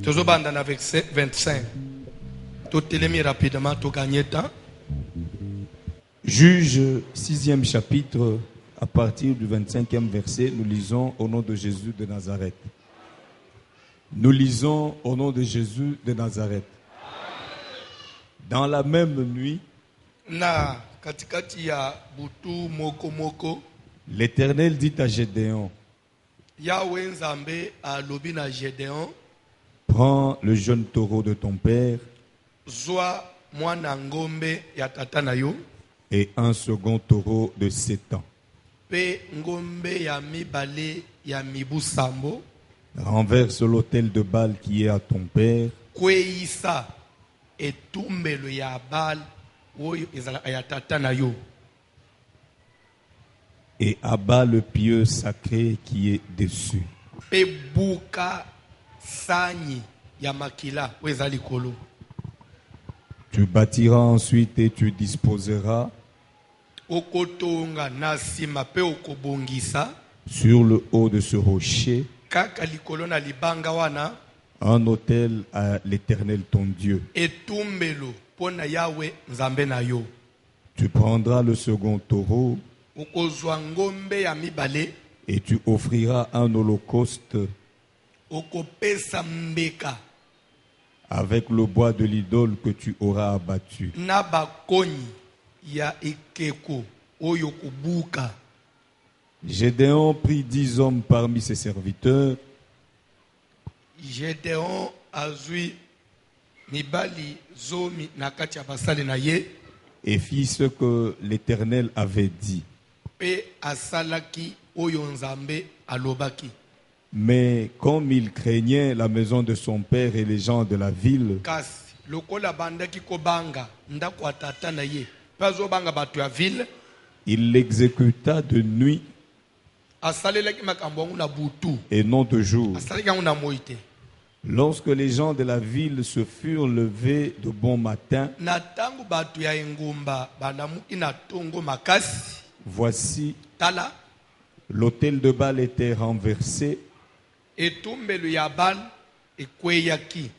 Tozobanda na verset 25. Totelemi rapidement, to gagner temps. Juge 6e chapitre, à partir du 25e verset, nous lisons au nom de Jésus de Nazareth. Nous lisons au nom de Jésus de Nazareth. Dans la même nuit, Na katikati ya butu moko moko, l'Éternel dit à Gédéon, Yahweh Nzambe alobi na Gédéon, prends le jeune taureau de ton père zwa mwana ngombe ya tata na yo, et un second taureau de 7 ans. pe ngombe ya mibale ya mibu sambo, Renverse l'autel de Baal qui est à ton père kweisa etumbelo ya Baal oyo ezala ya tata na yo, et abat le pieu sacré qui est dessus. pe buka sanyi ya makila oyo eza likolo. Tu bâtiras ensuite et tu disposeras Okotonga na sima pe okobongisa sur le haut de ce rocher kaka likolo na libanga wana un autel à l'Éternel ton Dieu. etumbelo pona Yahweh Nzambe na yo. Tu prendras le second taureau Okozwa ngombe ya mibale, et tu offriras un holocauste okopesa mbeka avec le bois de l'idole que tu auras abattu. na bakoni ya ekeko oyo kobuka. Gédéon prit 10 hommes parmi ses serviteurs Gédéon azwi mibali zomi na kati ya basali na ye, et fit ce que l'Éternel avait dit. pe asalaki oyo Nzambe alobaki. Mais comme il craignait la maison de son père et les gens de la ville, Kasi lokola bandaki kobanga ndako ya tata na ye pe azobanga bato ya ville, il l'exécuta de nuit asalelaki makambo yango na butu, et non de jour. asalaki yango na moi te. Lorsque les gens de la ville se furent levés de bon matin, Na tango bato ya engumba banamuki na tongo makasi, voici, tala l'autel de Baal était renversé, etumbelo ya Baal ekweyaki,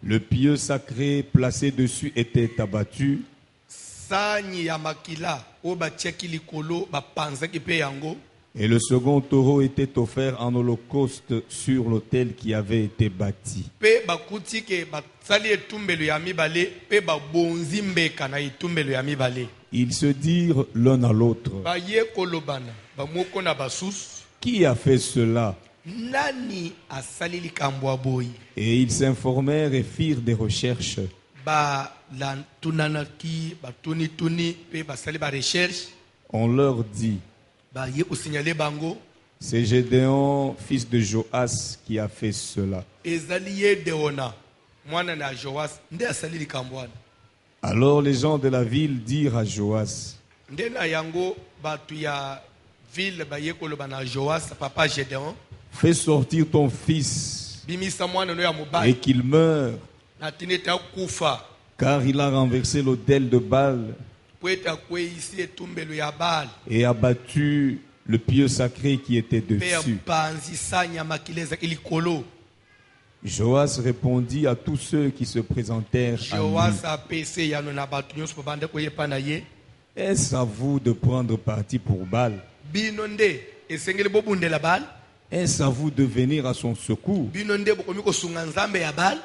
le pieu sacré placé dessus était abattu, sanyi ya makila oyo batiaki likolo bapanzaki mpe yango, et le second taureau était offert en holocauste sur l'autel qui avait été bâti. mpe bakuti ke basali etumbelo ya mibale mpe babonzi mbeka na etumbelo ya mibale. Ils se dirent l'un à l'autre, Baye kolobana bamoko na basusu, qui a fait cela? nani asali likambo ya boyi? Et ils s'informèrent et firent des recherches. Batunanaki batunituni mpe basali barecherche, On leur dit, baye kosignale bango c'est Gédéon, fils de Joas, qui a fait cela. ezali ye Deona mwana na Joas nde asali likambo wana. Alors les gens de la ville dirent à Joas, Nde na yango bato ya ville baye koloba na Joas papa Gédéon, fais sortir ton fils bimisa mwana no ya et mobali qu'il meure, na tina ete akufa car il a renversé l'autel de Baal po ete akweyisi etumbelo ya Baal et abattu le pieu sacré qui était mpe dessus. apanzi sanyi ya makila ezaki likolo. Joas répondit à tous ceux qui se présentèrent à lui, Joas apesi yano na bato nyonso babanda koyepa na ye, est-ce à vous de prendre parti pour Baal? bino nde esengeli bobundela Baal? Est-ce à vous de venir à son secours? Bino nde bokomi kosunga nzambe ya Baal?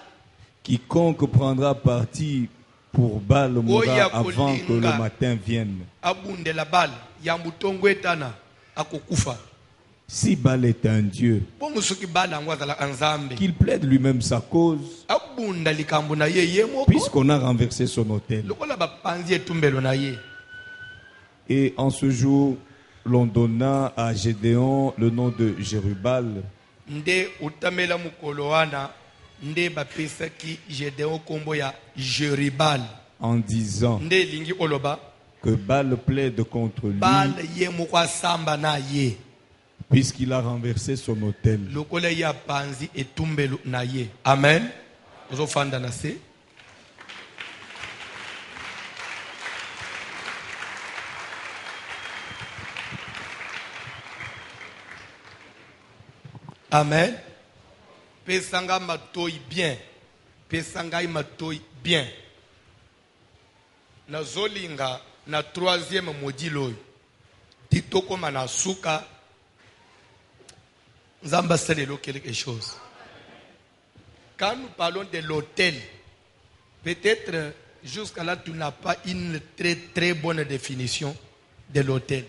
Quiconque prendra parti pour Baal mourra avant que le matin vienne. Abundela Baal ya mutongo etana akokufa. Si Baal est un Dieu, Bongo soki Baal yango azalaka nzambe, qu'il plaide lui-même sa cause, abunda likambo na ye ye moko puisqu'on a renversé son autel. lokola bapanzi etumbelo na ye. Et en ce jour, l'on donna à Gédéon le nom de Jérubal, Nde utamela mukolo wana nde bapesaki Gédéon kombo ya Jerubal, en disant nde elingi koloba que Baal plaide contre lui, Baal ye moko asamba na ye puisqu'il a renversé son autel. lokola ye apanzi etumbelo na ye. Amen. Ozofanda na se. Amen. pesanga matoi bien, pesanga matoi bien. Na zolinga na troisième module titoko manasuka nzamba selelo quelque chose. Quand nous parlons de l'hôtel, peut-être jusqu'à là tu n'as pas une très très bonne définition de l'hôtel.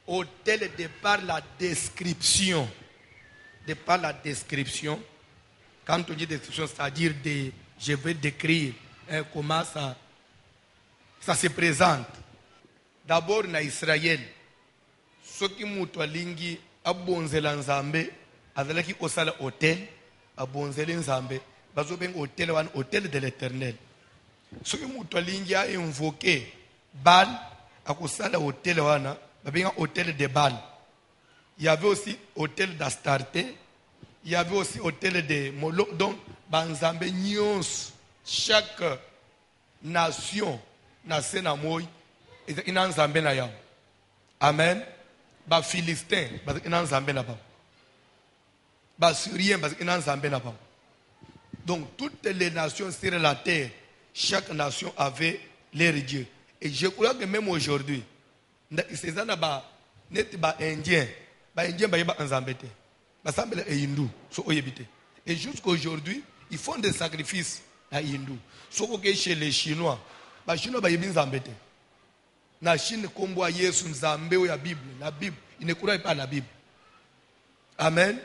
Hôtel de par la description. De par la description. Quand on dit description, c'est-à-dire je vais décrire comment ça se présente. D'abord, na Israël, ceux qui mutu alingi abonzela nzambe, azalaki kosala hôtel, abonzela nzambe, bazobenga hôtel wan hôtel de l'Éternel. Ceux qui mutu alingi a invoqué Baal, akosala hôtel wana, babenga hôtel de Baal. Il y avait aussi hôtel d'Astarté, il y avait aussi hôtel de Moloch. Donc, banzambe nyons, chaque nation, nation na moi, ina nzambe na yao. Amen. Ba Philistin, ina nzambe na ba. Ba Syrien, ina nzambe na ba. Donc, toutes les nations sur la terre, chaque nation avait leur Dieu. Et je crois que même aujourd'hui, ces gens net ba Indien. Indien ba nzambete basambela hindu so oyebite et jusqu'aujourd'hui ils font des sacrifices à hindu so que chez les chinois ba chinois ba yebi nzambete na Chine kombo ya Yesu nzambe ya Bible la Bible ils ne croient pas à la Bible. Amen.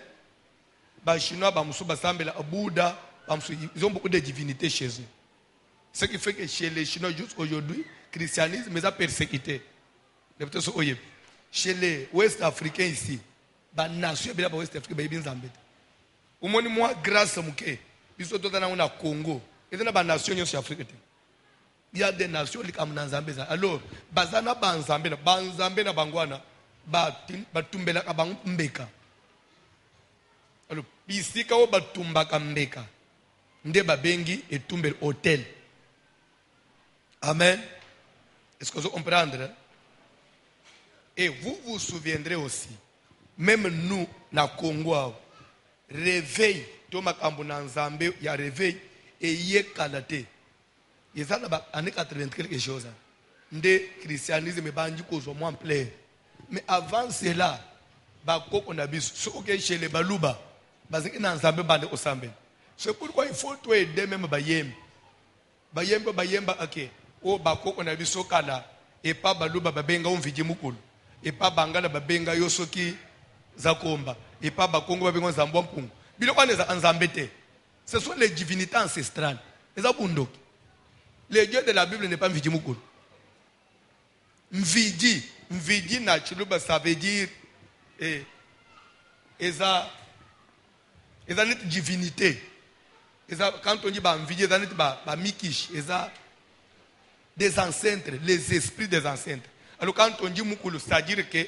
Ba chinois ba musu basambela Bouddha ba musu, ils ont beaucoup de divinités chez eux, ce qui fait que chez les chinois jusqu'aujourd'hui le christianisme les a persécutés. So oyeb chez les Ouest Africains ici, ba nation bila ba Ouest Africain ba ibin zambete. Umoni moi grâce muke, biso tota na Congo, ezana ba nation nyonso Afrique te. Il y a des nations li kam na nzambe za. Alors, bazana ba nzambe na bangwana ba tumbela ka bang mbeka. Alors, bisika o batumba ka mbeka. Nde ba bengi etumbel hôtel. Amen. Est-ce que vous comprenez? Et vous vous souviendrez aussi, même nous, na Congo, réveil, Thomas Kambuna Nzambe, il y a réveil, et il y a kalaté. Il y a années 80 quelque chose. Le christianisme est bandu cause au moins plein. Mais avant cela, on a vu ce que chez les Balouba, basé dans Nzambe bande au Sambe. C'est pourquoi il faut toi aider même Bayem. Bayemba, ok. Oh, bako on a vu ce kala, et pas Balouba babenga on vidi mukulu. Et pas Bangala babenga yosoki zakomba et pas Bakongo babenga zambompungu biloko neza nzambete. Ce sont les divinités ancestrales les abundoki. Le Dieu de la Bible n'est pas mvidi mukulu. Mvidi na chiluba ça veut dire eza net divinité. Eza quand on dit ba mvidi eza net ba mikish eza des ancêtres, les esprits des ancêtres. Alors quand on dit Mukulu, c'est-à-dire que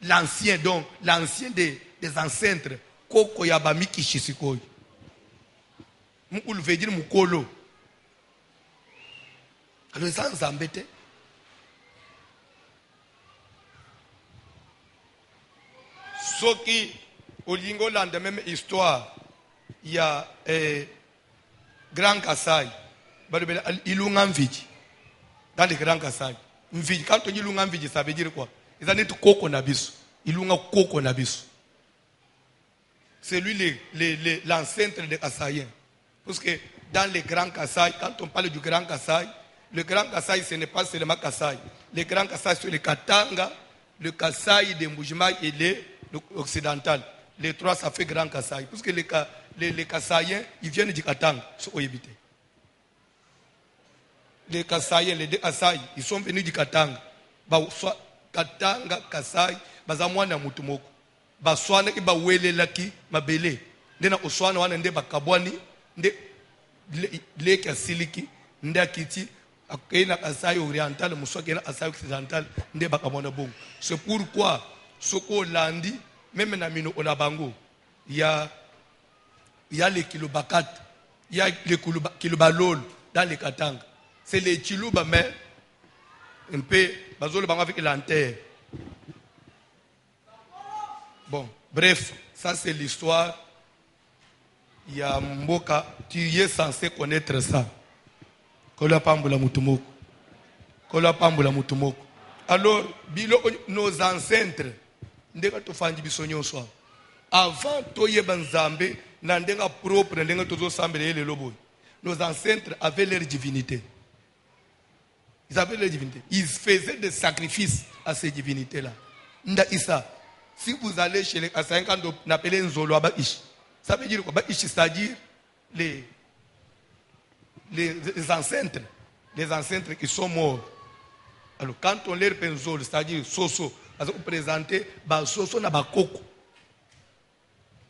l'ancien, donc l'ancien des ancêtres, Koko Yabami Kishisikoy. Mukulu veut dire Mukolo. Alors ça nous embête. Ce qui, au Lingoland, même histoire, il y a Grand Kassai, Ilungamviji, dans le Grand Kassai. Quand on dit Lungamviji, ça veut dire quoi? Ils ont dit Koko Nabisu. Ilunga Koko Nabisu. C'est lui l'ancêtre des Kassaïens. Parce que dans les Grands Kassai, quand on parle du Grand Kassai, le Grand Kassai, ce n'est pas seulement Kassai. Le Grand Kassai, c'est le Katanga, le Kassai de Mbujimaï et l'Occidental. Les trois, ça fait Grand Kassai. Parce que les Kassaïens, ils viennent du Katanga, c'est Oyebite. Les Kassaïens, les deux Kassai, ils sont venus du Katanga. Katanga, Kassai, bazamwana mutumoko. Baswana ki bawele laki mabele. Ndena oswana wana nde bakabwani, nde leki asiliki, nde akiti, akena Kassai oriental, muswakena Kassai occidental, nde bakabwana bongo. C'est pourquoi, soko landi, même na mino olabango, il y a les kilobakat, il y a les kilobalol dans les Katanga. C'est les Chiluba, mais un peu, avec l'antenne. Bon, bref, ça c'est l'histoire ya mboka, tu es censé connaître ça. Kola pambula mutumoko. Kola pambula mutumoko. Alors, nos ancêtres, ndeka tofandi bisonyo swa. Avant toye banzambe, nandenga propre, nandenga tozo sambele le lobo. Nos ancêtres avaient leur divinité. Ils avaient leur divinité. Ils faisaient des sacrifices à ces divinités-là. Nda Issa. Si vous allez chez les Assaïnkans, on appelle Nzolo Aba Ish. Ça veut dire quoi? Aba Ish, c'est-à-dire les ancêtres. Les ancêtres qui sont morts. Alors, quand on leur peint Nzolo, c'est-à-dire Soso, vous présentez Soso na Bakoko.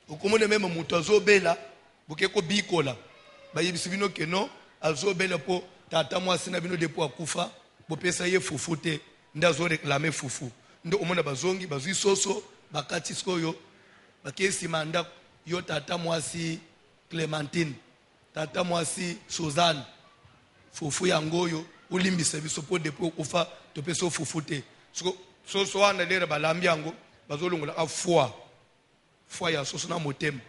Vous comprenez même Moutazo Bela, vous keko Bikola. Bayibisivino que non, Azo Bela po, Tata moi Sinabino de po Akufa, Bopesa ye Fufute, Ndazo réclamer Fufu. Ndo omona bazongi, bazui Soso, Bakati Skoyo, Bakesi Manda, yo Tata moi si Clémentine, Tata moi si Suzanne, Fufu Yangoyo, Ulimbi Service po de po Kufa, Topeso Fufute. Soso wana lera balambiango, bazolongola a foi ya soso na motem.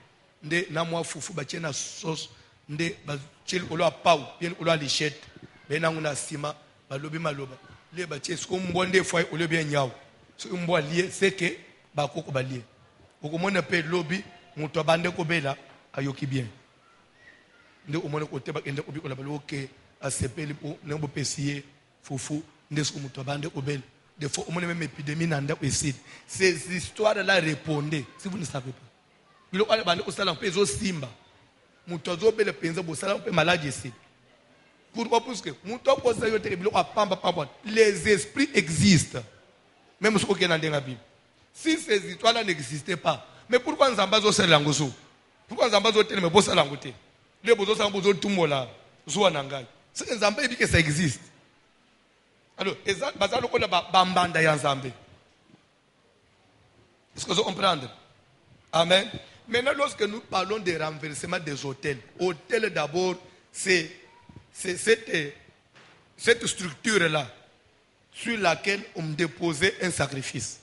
Nde na mwa fufu batie na sauce. Nde bachil olo a pau, bien olo a lichette. Benangu na sima, balobi maloba. Le batie sko mbonde foi olo bien nyao. So mbo lié c'est que bakoko ba lié. Okomona pe lobi muto bande ko bela ayoki bien. Nde omona ko teba ende obi ola baloke a sepeli po nembo pesier fufu nde sko muto bande ko bela. Des fois, on a même épidémie dans le site. Ces histoires-là répondent. Si vous ne savez pas. Il y a des gens qui ont simba. Mutozo bele penza bo sala pe malade ici. Pourquoi? Parce que mutozo yo te bilo apamba pamba. Les esprits existent. Même ce qu'on a dans la Bible. Si ces histoires-là n'existaient pas, mais pourquoi Nzamba zo sala ngoso? Pourquoi Nzamba zo tele me bo sala ngote? Le bozo sala bozo tumola zo nangai. C'est Nzamba dit que ça existe. Alors, est-ce que vous comprenez? Amen. Maintenant, lorsque nous parlons des renversements des hôtels, hôtel d'abord, c'est cette structure-là sur laquelle on déposait un sacrifice.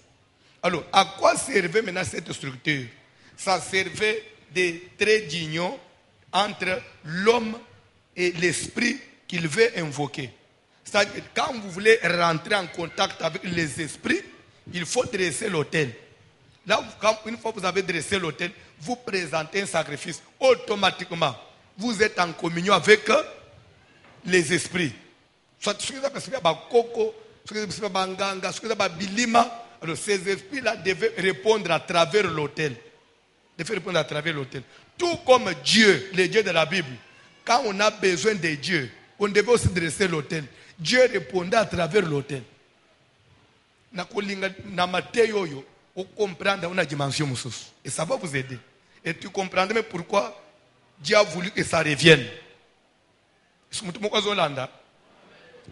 Alors, à quoi servait maintenant cette structure? Ça servait de trait d'union entre l'homme et l'esprit qu'il veut invoquer. C'est-à-dire que quand vous voulez rentrer en contact avec les esprits, il faut dresser l'autel. Là, une fois que vous avez dressé l'autel, vous présentez un sacrifice. Automatiquement, vous êtes en communion avec les esprits. Soit ce que vous appelez Bakoko, ce que vous appelez Banganga, ce que vous appelez Bilima. Alors, ces esprits-là devaient répondre à travers l'autel. Devaient répondre à travers l'autel. Tout comme Dieu, le Dieu de la Bible. Quand on a besoin de Dieu, on devait aussi dresser l'autel. Dieu répondait à travers l'autel. On comprend une dimension. Et ça va vous aider. Et tu comprends même pourquoi Dieu a voulu que ça revienne.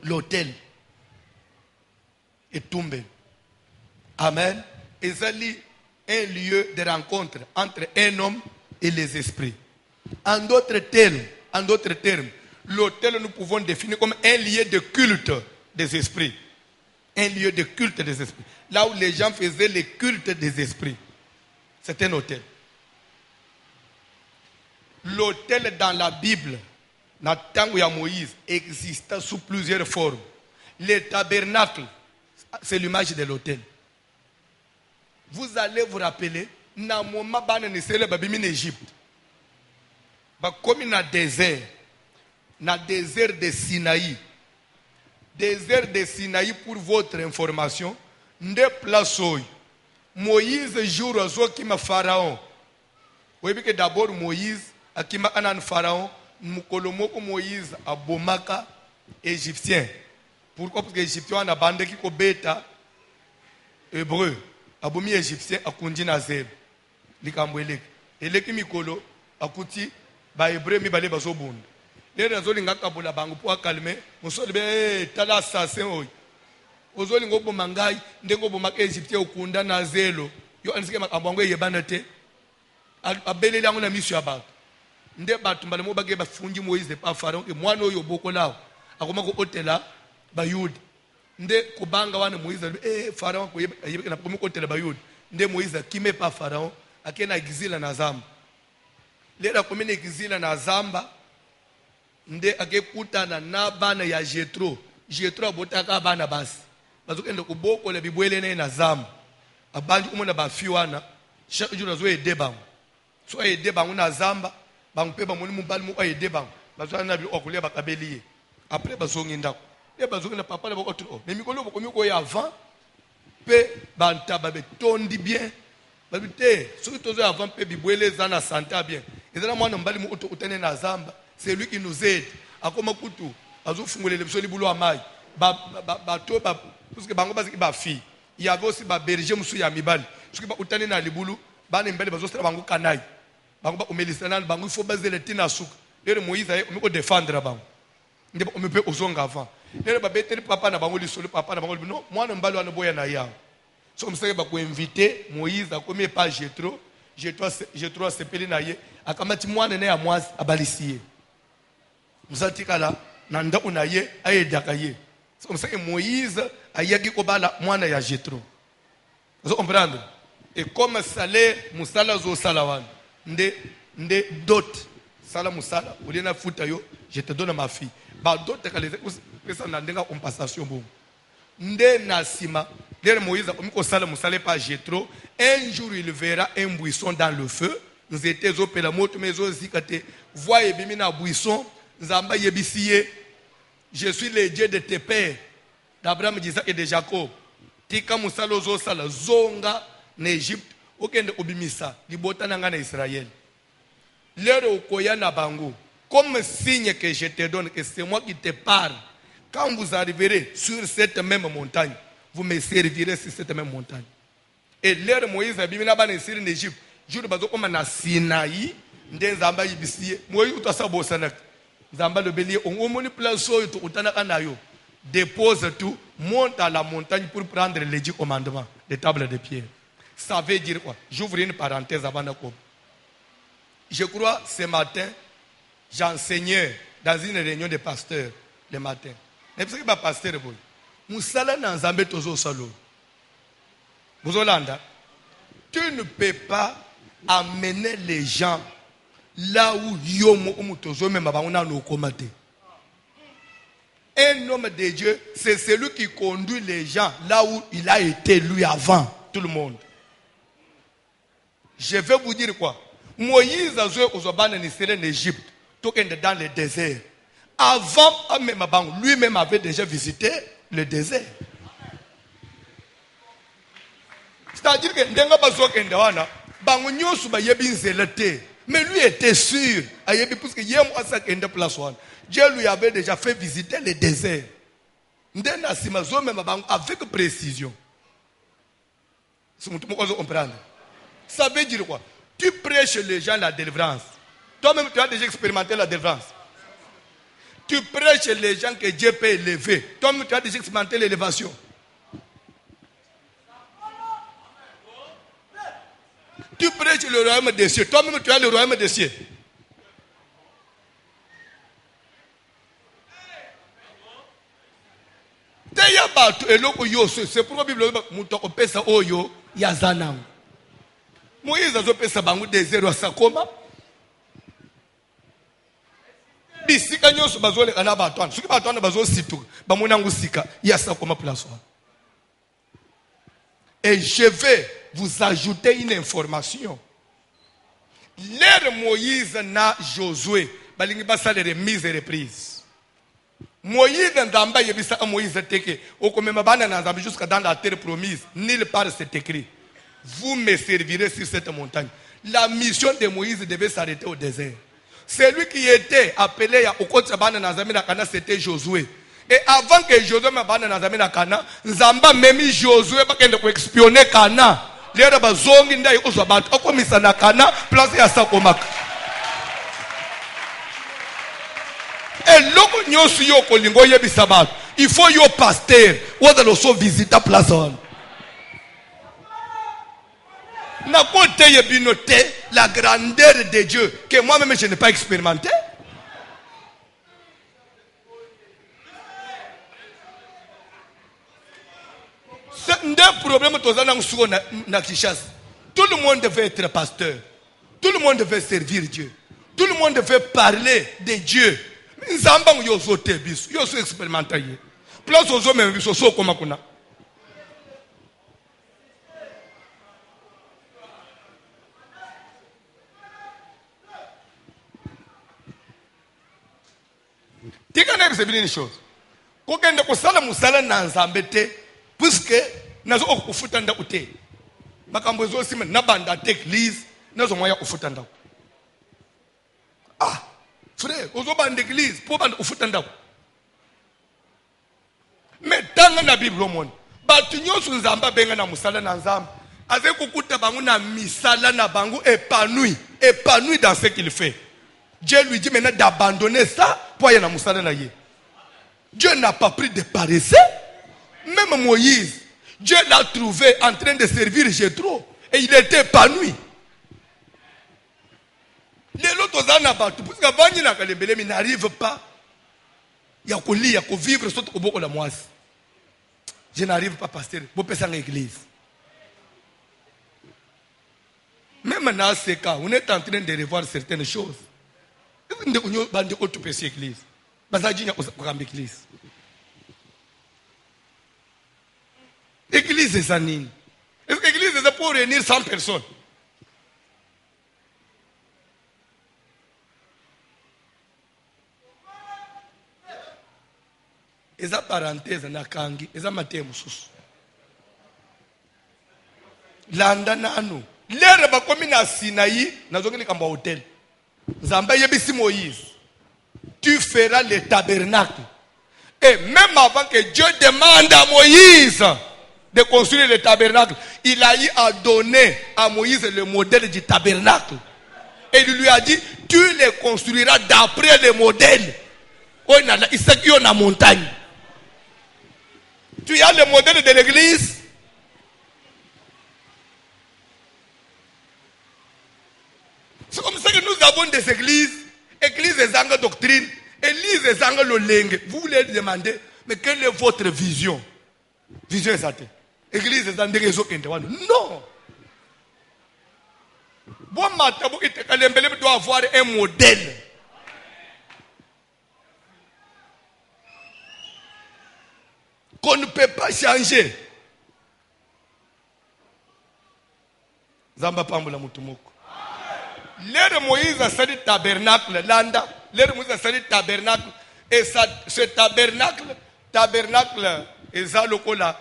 L'autel est tombé. Amen. Et ça lit un lieu de rencontre entre un homme et les esprits. En d'autres termes, l'autel, nous pouvons définir comme un lieu de culte des esprits. Un lieu de culte des esprits. Là où les gens faisaient le culte des esprits. C'est un autel. L'autel dans la Bible, dans le temps où il y a Moïse, existait sous plusieurs formes. Le tabernacle, c'est l'image de l'autel. Vous allez vous rappeler, dans le moment où on est en Égypte, comme dans le désert, dans le désert de Sinaï. Désert de Sinaï, pour votre information, de place où Moïse joue qui m'a pharaon. Vous voyez que d'abord Moïse, qui m'a un pharaon, Moukolomoko Moïse a Bomaka, égyptien. Pourquoi? Parce que les Égyptiens ont bandé qui bêta hébreu. Abomi égyptien a kundi na zeb. Likambwelek. Et les Mikolo a kuti ba hébreu mi balé bazobund. Les raisons ngaka bola bango pour calmer. Mosoli be tala assassin oy. Ozoli ngobo mangai ndengo bomaka égyptien okunda na zelo. Yo ansike makambo yebana te. Abelele yango na misu ya bato. Nde bato mbale mo bage bafungi Moïse pa pharaon ke mwana oyo boko lawo. Akoma ko hotela bayudi. Nde kubanga wana Moïse pharaon ko yebe na komi hotela bayudi. Nde Moïse kime pa pharaon akena exil na zamba. lera komene exil na Zamba nde akekutana na bana ya Jetro abotaka bana basi bazokende kubokola bibwele na Zamba abanji umona bafiwana chaque jour nazo aider bango so aider bango na Zamba bango pe bamoni mubali mu aider bango bazwana na bi okulia bakabeliye après bazongi ndako e bazongi na papa na boko mais mikolo bokomi ko ya avant pe bantaba betondi bien babite soki tozo avant pe bibwele zana santa bien ezana mwana mbali mu utene na Zamba c'est lui qui nous aide akoma kutu azofungolele biso libulu amai bato parce que bango baziki ba fille il y avait aussi ba berger musu ya mibali soki ba utane na libulu bana mbele bazosala bango kanai bango ba omelisana bango faut bazele tina suka lero Moïse aye omiko défendre bango ndeba omepe ozonga avant lero ba beteli papa na bango lisolo papa na bango no mwana mbali wana boya na ya so mseke ba ko inviter Moïse akomi pa Jetro sepeli na ye akamati mwana na ya mwasi abalisiye musatikala na ndako na ye ayedaka ye so mseke Moïse ayaki kobala mwana ya Jetro vous comprenez et comme salaire musala zo salawan nde dot sala musala ulina futa yo je te donne ma fille ba dot kaleze pesa na ndenga compensation bon nde nasima lere Moïse omiko sala musala pa Jetro un jour il verra un buisson dans le feu nous étions au pelamoto mais zo zikate voyez bimi na buisson nzamba yebisiye je suis le Dieu de tes pères d'Abraham, d'Isaac et de Jacob tika musala zo sala zonga na Egypte okende obimisa libota nanga na Israël lero okoya na bango comme signe que je te donne que c'est moi qui te parle quand vous arriverez sur cette même montagne vous me servirez sur cette même montagne et lero Moïse abimina bana siri en Egypte jour bazo koma na Sinaï nde nzamba yibisiye Moïse utasa bosana nzamba le bélier on moni place oyo to utana kanayo dépose tout monte à la montagne pour prendre les 10 commandements des tables de pierre. Ça veut dire quoi? J'ouvre une parenthèse avant de couper. Je crois ce matin, j'enseignais dans une réunion de pasteurs le matin. Mais parce que le pasteur, Moussala n'a jamais tozo salo. Tu ne peux pas amener les gens là où yomo umutozo même abana no komate. Un homme de Dieu, c'est celui qui conduit les gens là où il a été lui avant tout le monde. Je vais vous dire quoi? Moïse a joué aux Obanes en Égypte, dans le désert. Avant, lui-même avait déjà visité le désert. C'est-à-dire que mais lui était sûr. Dieu lui avait déjà fait visiter le désert. Avec précision. Ça veut dire quoi? Tu prêches les gens la délivrance. Toi-même, tu as déjà expérimenté la délivrance. Tu prêches les gens que Dieu peut élever. Toi-même, tu as déjà expérimenté l'élévation. Tu prêches le royaume des cieux. Toi-même, tu as le royaume des cieux. C'est pourquoi la Bible dit Moïse a fait bango désert à Sakoma. Bisika nyoso bazole kana batwana. Soki batwana bazo situ, bamona ngusika ya Sakoma place. Et je vais vous ajouter une information. L'ère Moïse na Josué, balingi basale remise et reprise. Moïse ndamba yebisa Moïse teke, okomema bana na nzambe jusqu'à dans la terre promise, nulle part c'est écrit. Vous me servirez sur cette montagne. La mission de Moïse devait s'arrêter au désert. Celui qui était appelé à Okotabana Nazamina Kana, c'était Josué. Et avant que Josué m'abandonne Nazamina Kana, Nzamba memi Josué parce qu'il a espionné Kana. Les rabbins zongi ndai ozabat okomisa na Kana place ya Sakomak. Et loko nyosu yo kolingo yebisabat. Il faut yo pasteur ou dans le so visiter place on. Na côté yebinoté la grandeur de Dieu que moi-même je n'ai pas expérimenté. C'est un problème na Kinshasa. Tout le monde veut être pasteur. Tout le monde veut servir Dieu. Tout le monde veut parler de Dieu. Nzamba yoso te biso, yoso expérimenter. Plus ozo même biso so koma kuna. Tika na c'est une chose. Ko kende ko sala musala na nzambe te puisque nazo okufuta nda ute. Makambo zo sima na banda te église nazo moya kufuta nda. Ah, frère, ozo banda église pour banda kufuta nda. Mais tanga na Bible mon. Batu nyoso nzamba benga na musala na nzamba. Aze kukuta bangu na misala na bangu épanoui dans ce qu'il fait. Dieu lui dit maintenant d'abandonner ça pour aller dans Moussala Naye. Dieu n'a pas pris de paresseux. Même Moïse, Dieu l'a trouvé en train de servir Jétro. Et il était épanoui. Les autres parce que n'arrive pas. Il y a qu'à lire, il y a qu'à vivre sur le bord de la moisse. Je n'arrive pas, pasteur. Vous pouvez faire l'église. Même dans ce cas, on est en train de revoir certaines choses. L'église. L'église est sanine. L'église est pour réunir 100 personnes. Et ça parenthèse na kangi, et ça maté mususu. Landa nanu. L'air ba komi na Sinaï, na zongeli kamba hôtel. Zamba yebisi Moïse. Tu feras le tabernacle. Et même avant que Dieu demande à Moïse de construire le tabernacle, il a eu à donner à Moïse le modèle du tabernacle. Et il lui a dit, tu le construiras d'après le modèle. Il sait qu'il y a une montagne. Tu as le modèle de l'église. C'est comme ça que nous avons des églises. Église des angles doctrine. Église des angles lolenge. Vous voulez demander, mais quelle est votre vision? Vision exacte. Église des angles réseau. Non. Bon matin, vous doit avoir un modèle. Qu'on ne peut pas changer. Zamba pambola mutumoko. L'air Moïse a sali tabernacle, landa. L'air Moïse a sali tabernacle. Et ça, ce tabernacle, et ça, le cola,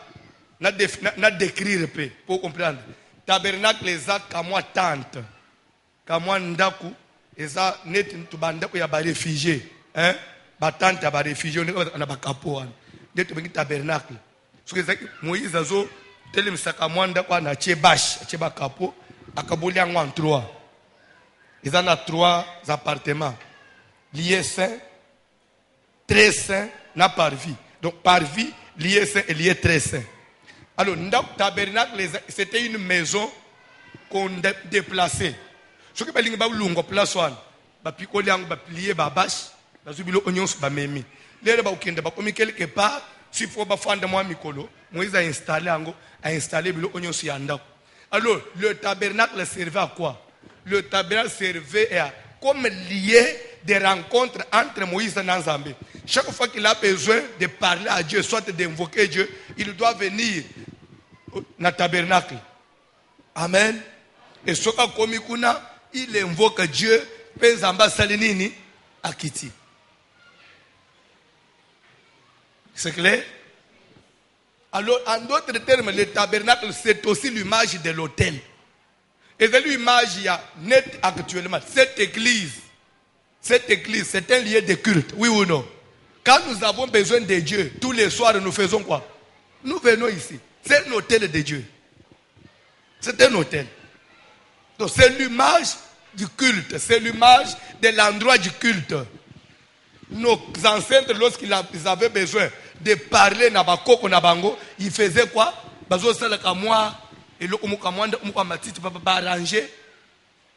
n'a décrire pour comprendre. Tabernacle, et ça, kamwa tente. Kamwa ndaku, et ça, net, tu bandaku, ya ba réfugié. Hein? Ba tente, ya ba réfugié, on a ba kapo. Net, tu tabernacle. Ce que Moïse a zo, tel misaka mwanda kwa na tchebash, tcheba kapo, akaboli en 3. Ils en ont 3 appartements. Lié saint, très saint, n'a par vie. Donc par vie, lié saint et lié très saint. Alors, le tabernacle, c'était une maison qu'on déplaçait. Ce qui est le plus place, plié babash, memi. Quelque part, s'il faut faire moi mikolo, Moïse a installé le oignon sur yanda. Alors, le tabernacle servait à quoi? Le tabernacle servait à comme lier des rencontres entre Moïse et Nzambé. Chaque fois qu'il a besoin de parler à Dieu, soit d'invoquer Dieu, il doit venir dans le tabernacle. Amen. Et ce qu'on il invoque Dieu, Penzamba Salinini, Akiti. C'est clair? Alors, en d'autres termes, le tabernacle, c'est aussi l'image de l'autel. Et c'est l'image qu'il y a net actuellement. Cette église, c'est un lieu de culte. Oui ou non? Quand nous avons besoin de Dieu, tous les soirs, nous faisons quoi? Nous venons ici. C'est un hôtel de Dieu. C'est un hôtel. Donc c'est l'image du culte. C'est l'image de l'endroit du culte. Nos ancêtres, lorsqu'ils avaient besoin de parler, ils faisaient quoi? Et le umukamwanda umukamatiti baba arranger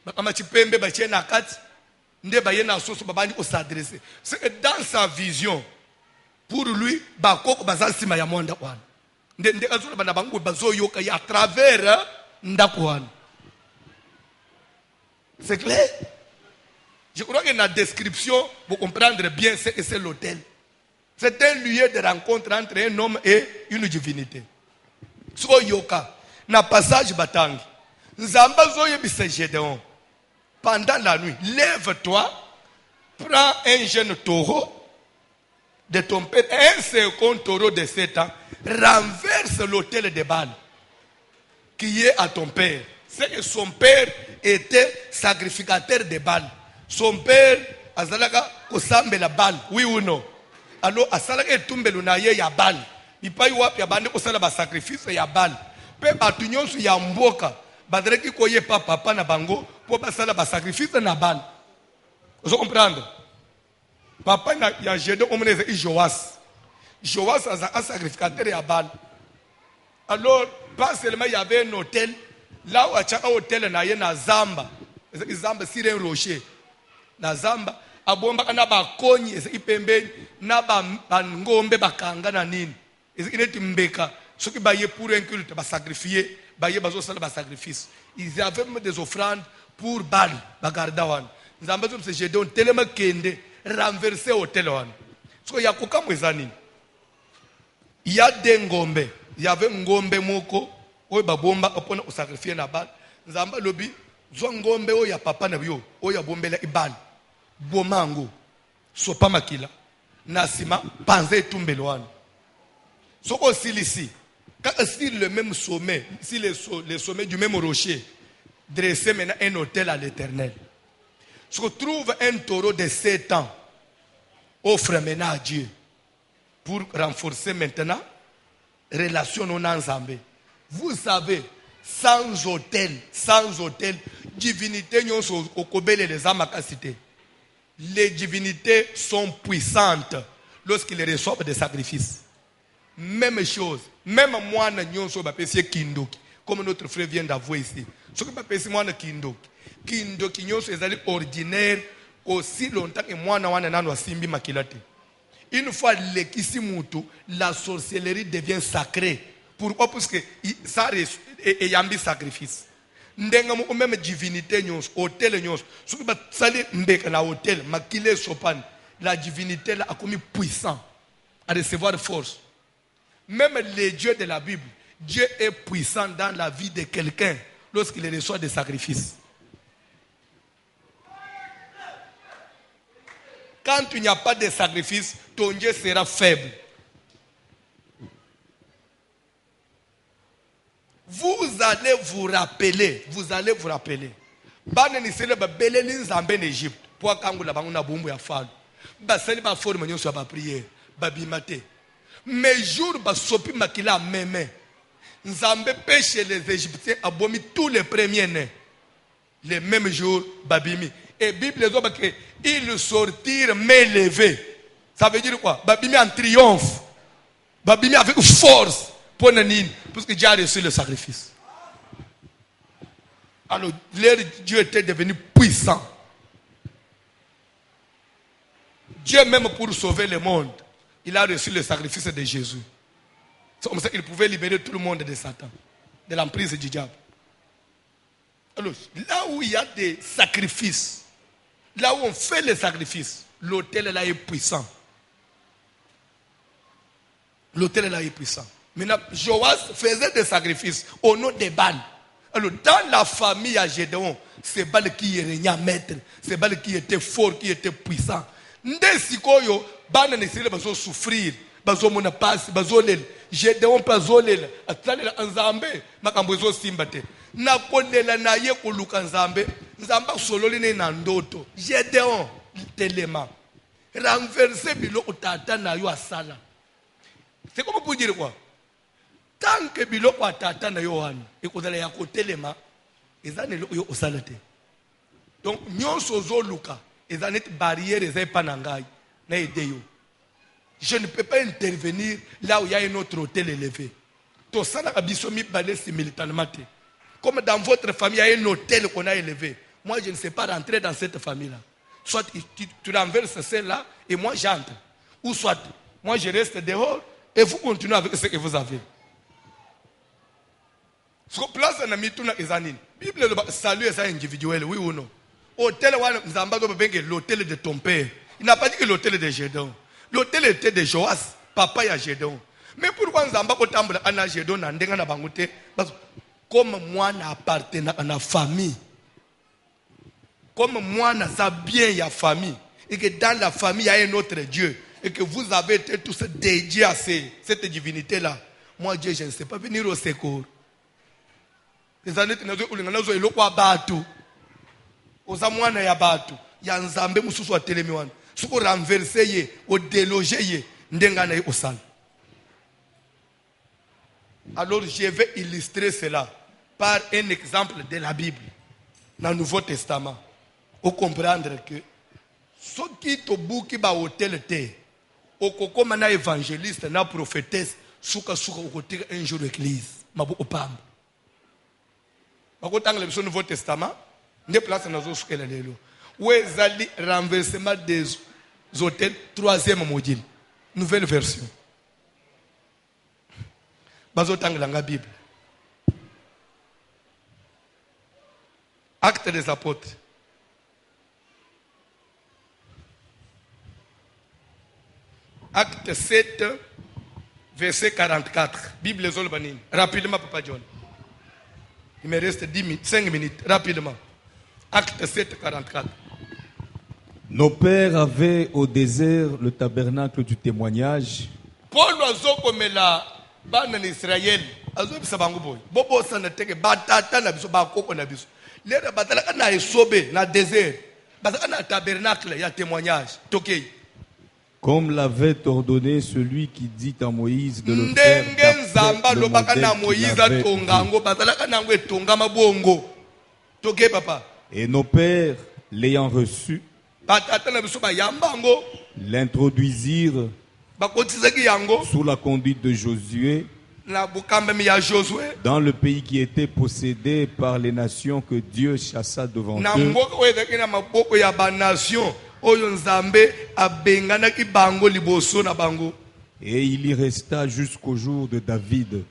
bakamati pembe bachie na kati nde bayena soso babandi ko s'adresser. C'est que dans sa vision pour lui bakoko bazasima ya mwanda kwana nde azula bana bangu bazoyoka ya à travers ndakwana. C'est clair? Je crois que dans la description, vous comprendrez bien ce que c'est l'autel. C'est un lieu de rencontre entre un homme et une divinité. So yoka, na passage batangi. Nzamba zoye bise Gédéon. Pendant la nuit, lève-toi, prends un jeune taureau de ton père, un second taureau de 7 ans, renverse l'autel de Baal qui est à ton père. C'est que son père était sacrificateur de Baal. Son père, azalaka kosambe la Baal, oui ou non? Alors, asalaka etumbelu na ye ya Baal. Ipai wapi abande kosala ba sacrifice ya Baal. Pe batu nyonso ya mboka, badreki koye pa papa na bango, po basala ba sacrifice na Baal. Vous comprenez? Papa ya Gédéon omeneze Joas. Joas a un sacrificateur ya Baal. Alors, pas seulement il y avait un hôtel, là où il y a un hôtel, il y a un Zamba. Zamba, c'est un rocher. Na Zamba, abomba kana ba konyi, ipembe, na ba ngombe ba kanga na nini. Il est mbeka. Ceux qui baillent pour un culte, ba sacrifier, baillent bazo sala ba sacrifice. Ils avaient même des offrandes pour Baal, ba gardawan. Zamba c'est Gédéon tellement kende renverser hôtel wan. So ya koka mwezani. Il y a des ngombe. Il y avait ngombe moko oyo babomba opona sacrifier na Baal. Nzamba lobi zo ngombe oyo ya papa na biyo oyo bombela ibal. Bomango sopa makila nasima panze tumbelo wana. Soko silisi quand sur le même sommet, si le sommet du même rocher, dressé maintenant un autel à l'Éternel. Se trouve un taureau de 7 ans, offre maintenant à Dieu pour renforcer maintenant relation non ensemble. Vous savez, sans autel, divinité nyonso okobele les amakasité. Les divinités sont puissantes lorsqu'ils reçoivent des sacrifices. Même chose, même moi nyonso bapesi kindoki, comme notre frère vient d'avouer ici. Ce que bapesi moi kindoki, kindoki nyonso ezali ordinaire aussi longtemps que moi na wana nano simbi makilate. Une fois l'équisimutu, la sorcellerie devient sacrée. Pourquoi? Parce que ça est un sacrifice. Ndenga même divinité nyons, hôtel nyons. Ce qui va salir mbeka na hôtel, makile sopan, la divinité là a commis puissant à recevoir force. Même les dieux de la Bible, Dieu est puissant dans la vie de quelqu'un lorsqu'il reçoit des sacrifices. Quand il n'y a pas de sacrifice, ton Dieu sera faible. Vous allez vous rappeler. Bana ni sele ba beleli nzambe en Égypte. Pour kangula banguna bumbu ya falu. Ba sele ba forme nyonso ba prière, ba bimate. Mais jour ba sopi makila meme. Nzambe pêche les Égyptiens abomi tous les premiers-nés. Les mêmes jours babimi. Et Bible les hommes que ils sortirent mais levés. Ça veut dire quoi? Babimi en triomphe. Babimi avec force. Pour Nanine, parce que Dieu a reçu le sacrifice. Alors, leur Dieu était devenu puissant. Dieu même pour sauver le monde, il a reçu le sacrifice de Jésus. C'est comme ça qu'il pouvait libérer tout le monde de Satan, de l'emprise du diable. Alors, là où il y a des sacrifices, là où on fait les sacrifices, l'autel là est puissant. L'autel là est puissant. Maintenant, Joas faisait des sacrifices au nom de Baal. Alors, dans la famille à Gédéon, c'est Baal qui régnait maître. C'est Baal qui était fort, qui était puissant. Ndesikoyo, Baal ne s'est pas souffrir. Bazo mona passe, bazo lel. Gédéon bazo lel. Atale nzambe, makambozo simbate. Na kolela na ye koluka nzambe. Nzamba sololi ne na ndoto. Gédéon telema. Renverser bilo utata na yo asala. C'est comment pour dire quoi? Tant que biloko atata na yohani ekozala ya kotelema ezane yo osalate. Donc nyonso zoluka ezane barrière ezai panangai na edeyo. Je ne peux pas intervenir là où il y a un autre hôtel élevé. To sana kabiso mi balé simultanément. Comme dans votre famille il y a un hôtel qu'on a élevé. Moi je ne sais pas rentrer dans cette famille là. Soit tu renverses celle-là et moi j'entre. Ou soit moi je reste dehors et vous continuez avec ce que vous avez. Ce que place na mituna ezanine. Bible le salut est individuel, oui ou non? hôtel l'hôtel de ton père. Il n'a pas dit que l'hôtel de Gédon. L'hôtel était de Joas, papa ya Gédon. Mais pourquoi Nzamba kotambula ana Gédon na ndenga na bangote? Comme moi n'appartenant à la famille. Comme moi n'a bien ya famille. Et que dans la famille il y a un autre Dieu. Et que vous avez été tous dédiés à cette divinité-là. Moi Dieu, je ne sais pas venir au secours. Les années oza mwana ya batu ya nzambe mususu wa telemi wana suko renverser ye o déloger ye ndenga na ye osala. Alors je vais illustrer cela par un exemple de la Bible dans le Nouveau Testament pour comprendre que ce qui to buki ba hôtel te okokoma na évangéliste na prophétesse suka okotira un jour l'église mabu opamba bakotanga le Nouveau Testament. Des places dans les lelo. Où est le renversement des hôtels, troisième module, nouvelle version. Bazotang la Bible. Actes des apôtres. Acte 7, verset 44. Bible Zolbanin. Rapidement, Papa John. Il me reste 5 minutes. Rapidement. Acte 7, 44. Nos pères avaient au désert le tabernacle du témoignage. Paul azokomela bana Israël azobisa bango boy. Bobo sana teke batata na biso bakoko na biso. Lera batala kana esobe na désert. Batala na tabernacle ya témoignage. Tokei. Comme l'avait ordonné celui qui dit à Moïse de le faire d'après le modèle qu'il avait pris. Tokei papa. Et nos pères, l'ayant reçu, l'introduisirent sous la conduite de Josué dans le pays qui était possédé par les nations que Dieu chassa devant eux. Et il y resta jusqu'au jour de David.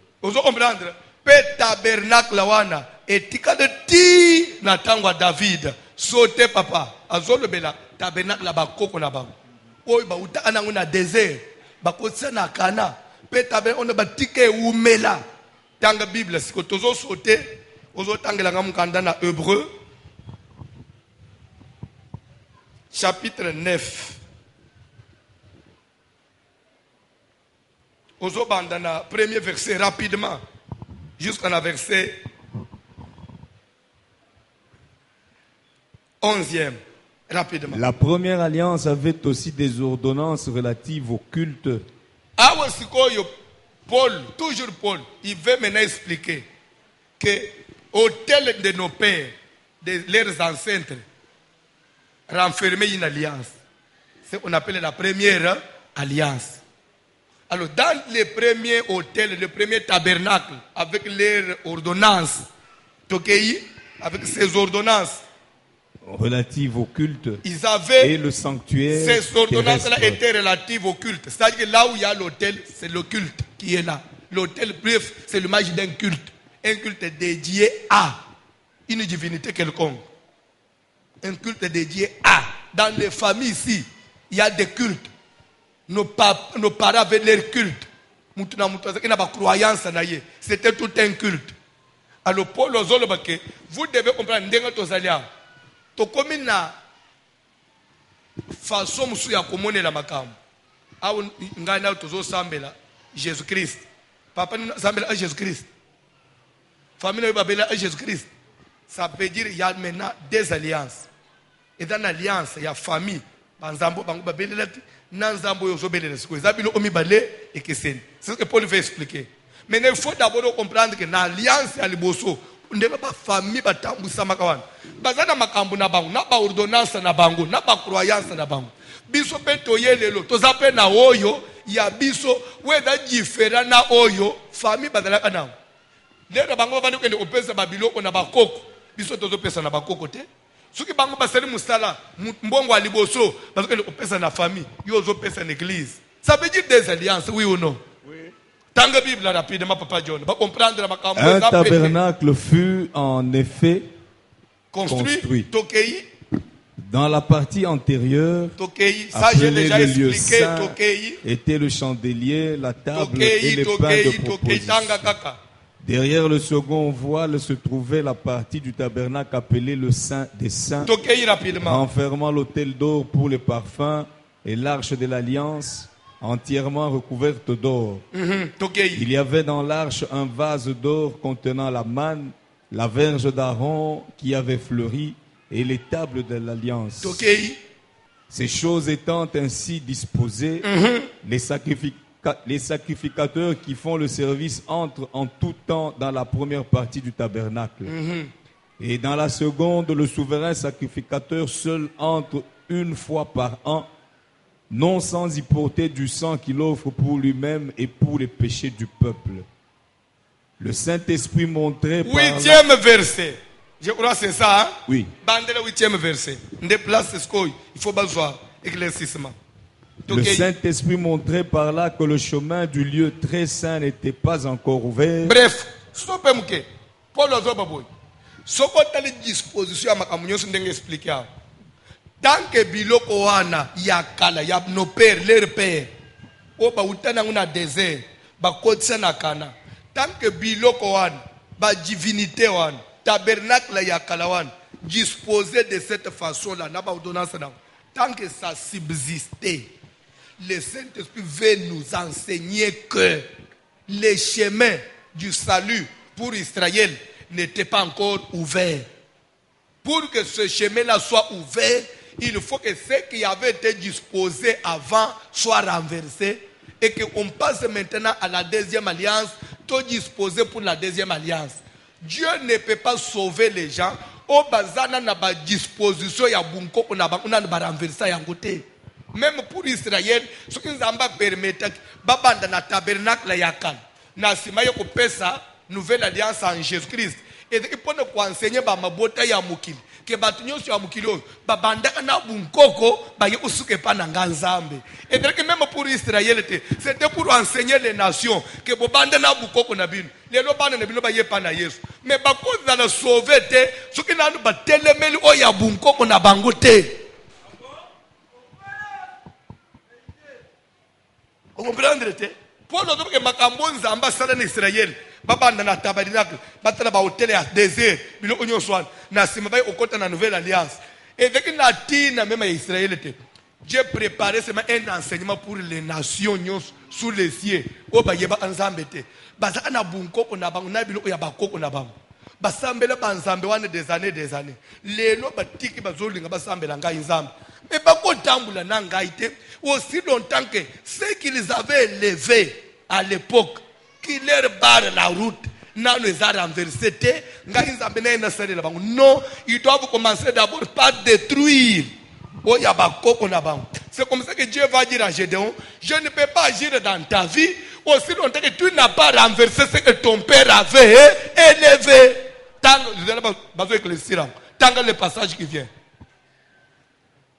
Tabernacle wana etika de ti na tangwa David sote papa azolobela tabernacle bakoko na bango oyo ba uta anango na désert bakotsa na kana pe tabernacle on batike umela tanga Bible siko tozo sote ozo tangela ngamukanda na Hébreu chapitre 9 ozo banda na premier verset rapidement jusqu'à la verset 11e, rapidement. La première alliance avait aussi des ordonnances relatives au culte. Paul, toujours Paul, il veut maintenant expliquer que l'autel de nos pères, de leurs ancêtres, renfermait une alliance. C'est ce qu'on appelle la première alliance. Alors, dans les premiers hôtels, le premier tabernacle, avec leurs ordonnances, avec ces ordonnances relatives au culte, ils avaient, et le sanctuaire ces ordonnances-là étaient relatives au culte. C'est-à-dire que là où il y a l'hôtel, c'est le culte qui est là. L'hôtel, bref, c'est l'image d'un culte. Un culte dédié à une divinité quelconque. Un culte dédié à. Dans les familles ici, il y a des cultes. Nos parents avaient leur culte. C'était tout un culte. Alors, Paul, vous devez comprendre, comme une façon de la makam. Jésus-Christ. Papa nous sambela à Jésus-Christ. Famille nous à Jésus-Christ. Ça veut dire qu'il y a maintenant des alliances. Et dans l'alliance, il y a famille. C'est ce que Paul veut expliquer. Mais il faut d'abord comprendre que l'alliance à l'Iboso, on ne pas famille batambusa makawan. Bazana makambu na bangu, na ba ordonnance na bangu, na ba croyance na bangu. Biso pe toyelelo, tozape na oyo, ya biso weda différent na oyo, famille badalaka na. Lero bango bandi kende opesa babiloko na bakoko. Biso tozo pesa na bakoko te. Ceux qui bango basali musala mbongo à liboso parce que le pesa na famille yo zo pesa na église ça veut dire des alliances oui ou non oui tanga Bible rapidement papa John va comprendre un tabernacle fut en effet construit Tokei Dans la partie antérieure, Tokei, ça j'ai appelé déjà le lieu expliqué. saint, Tokei, était le chandelier, la table et les pains de Tokei, Tanga proposition. Kaka. Derrière le second voile se trouvait la partie du tabernacle appelée le Saint des Saints, Tokei rapidement. renfermant l'autel d'or pour les parfums et l'arche de l'alliance entièrement recouverte d'or. Tokei. Il y avait dans l'arche un vase d'or contenant la manne, la verge d'Aaron qui avait fleuri et les tables de l'alliance. Tokei. Ces choses étant ainsi disposées, les sacrificateurs qui font le service entrent en tout temps dans la première partie du tabernacle. Et dans la seconde, le souverain sacrificateur seul entre une fois par an, non sans y porter du sang qu'il offre pour lui-même et pour les péchés du peuple. Le Saint-Esprit montrait par là... 8e verset. Je crois que c'est ça. Hein? Oui. Bande le 8e verset. De place il faut besoin éclaircissement. Le Saint-Esprit montrait par là que le chemin du lieu très saint n'était pas encore ouvert. Bref, stop mouke. Paul Ozobaboy. Soko tali disposition ya makamunyo ndenge expliquer. Tant que biloko wana ya kala ya nos pères, leur père. O ba utana nguna désert, ba kotisa na kana. Tant que biloko wana, ba divinité wana, tabernacle ya kala wana, disposé de cette façon-là, na ba ordonnance na. Tant que ça subsistait, le Saint-Esprit veut nous enseigner que les chemins du salut pour Israël n'étaient pas encore ouverts. Pour que ce chemin-là soit ouvert, il faut que ce qui avait été disposé avant soit renversé et qu'on passe maintenant à la deuxième alliance, tout disposé pour la deuxième alliance. Dieu ne peut pas sauver les gens au bazana na ba disposition ya bunko na ba renverser ya côté. Même pour Israël, ce qui nous a permis babanda na tabernacle ya kan na simaye ko pesa nouvelle alliance en Jésus-Christ. Et pour nous enseigner ba mabota ya mukili ke batunyo ya mukili babanda na bunkoko ba ye usuke pa na nganzambe. Et donc même pour Israël c'était pour enseigner les nations que babanda na bunkoko na bino. Lelo bana na bino ba ye pa na Yesu. Mais ba ko za na sauver te ce qui na ba telemeli o ya bunkoko na bango te. Vous comprenez? Pour nous dire que makambo nzamba sala na Israël babanda na tabernacle batala ba hôtel ya désert bilo onyo swan na sima ba okota na nouvelle alliance et avec na tina même à Israël te Dieu préparait seulement un enseignement pour les nations sous les cieux o ba yeba nzambe te bazaka na bunko na bango na bilo ya bakoko na bango basambela banzambe wana des années lelo batiki bazolinga basambela ngai nzambe mais bakotambula na ngai te aussi longtemps que ceux qu'ils avaient élevés à l'époque qui leur barre la route n'a les a renversés. Non, ils doivent commencer d'abord par détruire. C'est comme ça que Dieu va dire à Gédéon, je ne peux pas agir dans ta vie aussi longtemps que tu n'as pas renversé ce que ton père avait élevé. Tant le passage qui vient.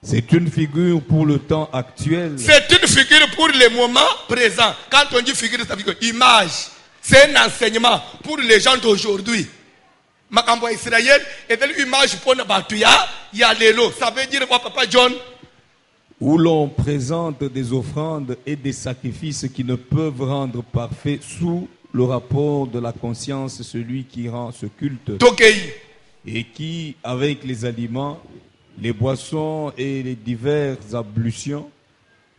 C'est une figure pour le temps actuel. C'est une figure pour le moment présent. Quand on dit figure, ça veut dire image. C'est un enseignement pour les gens d'aujourd'hui. Makambo Israël est une image pour Nabatuya, il y a l'élo. Ça veut dire quoi, Papa John? Où l'on présente des offrandes et des sacrifices qui ne peuvent rendre parfait sous le rapport de la conscience celui qui rend ce culte. Tokei. Et qui, avec les aliments, les boissons et les diverses ablutions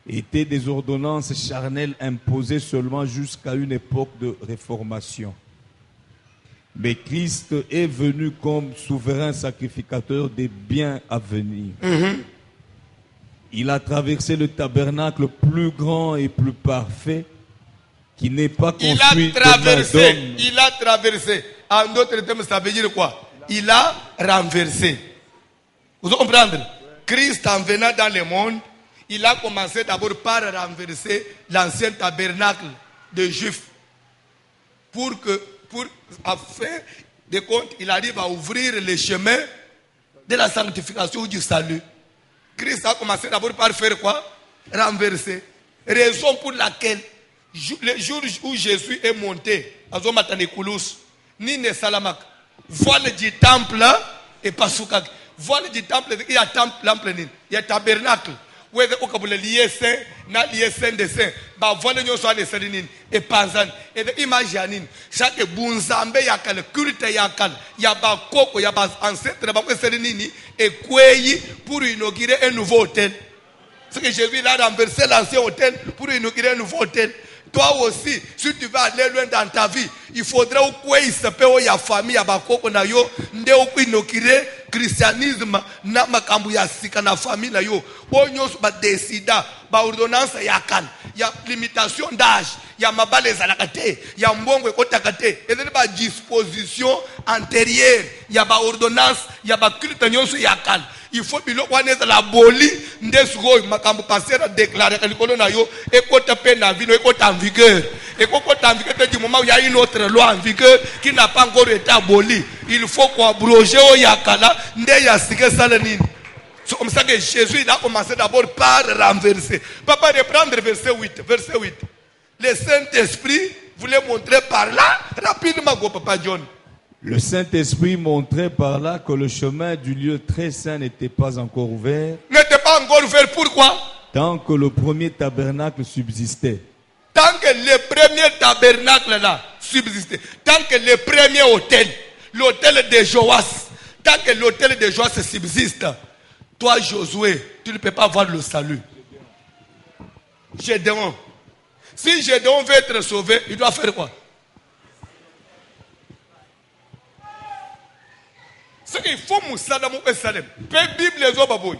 étaient des ordonnances charnelles imposées seulement jusqu'à une époque de réformation. Mais Christ est venu comme souverain sacrificateur des biens à venir. Il a traversé le tabernacle plus grand et plus parfait qui n'est pas construit de main d'homme. Il a traversé. En d'autres termes, ça veut dire quoi? Il a renversé. Vous comprenez? Christ, en venant dans le monde, il a commencé d'abord par renverser l'ancien tabernacle des Juifs. Afin de compte, il arrive à ouvrir le chemin de la sanctification du salut. Christ a commencé d'abord par faire quoi? Renverser. Raison pour laquelle, le jour où Jésus est monté, à Zomatane Koulous, ni ne Salamak, voile du temple et pas soukak. voile du temple, il y a temple, il y a tabernacle. Où est-ce qu'on peut lier saint, na lier saint de saint. Bah voile nous soit les salinines et panzan. Et imaginez, chaque bunzambe yakal, culte yakal, yaba koko, yaba ancêtre, yaba salinini et kweyi pour inaugurer un nouveau hôtel. Ce que Jésus a renversé l'ancien hôtel pour inaugurer un nouveau hôtel. Toi aussi, si tu vas aller loin dans ta vie, il faudrait que tu aies ya famille, ya bakoko na yo, nde inaugurer christianisme na makambu ya sika na famille na yo. Onyos ba décida, ba ordonnance ya kan, ya limitation d'âge, ya mabale zalakate, ya mbongo ekotakate, et ba disposition antérieure, ya ba ordonnance, ya ba culte nyonso ya kan. Il faut que la boli ndesugo makambu passer à déclarer que le na yo ekota pe na vie ekota en vigueur ekota en vigueur du moment où il y a une autre loi en vigueur qui n'a pas encore été abolie. Il faut qu'on abroger au yakala nde ya sike salanine. C'est comme ça que Jésus il a commencé d'abord par renverser. Papa reprendre verset 8. Le Saint-Esprit voulait montrer par là rapidement go Papa John. Le Saint-Esprit montrait par là que le chemin du lieu très saint n'était pas encore ouvert. N'était pas encore ouvert, pourquoi? Tant que le premier tabernacle subsistait. Tant que le premier tabernacle là subsistait. Tant que le premier hôtel, l'hôtel de Joas, tant que l'hôtel de Joas subsiste, toi Josué, tu ne peux pas voir le salut. Gédéon. Si Gédéon veut être sauvé, il doit faire quoi? Ce qu'il faut Moussada Salem. Bible les Obaboy.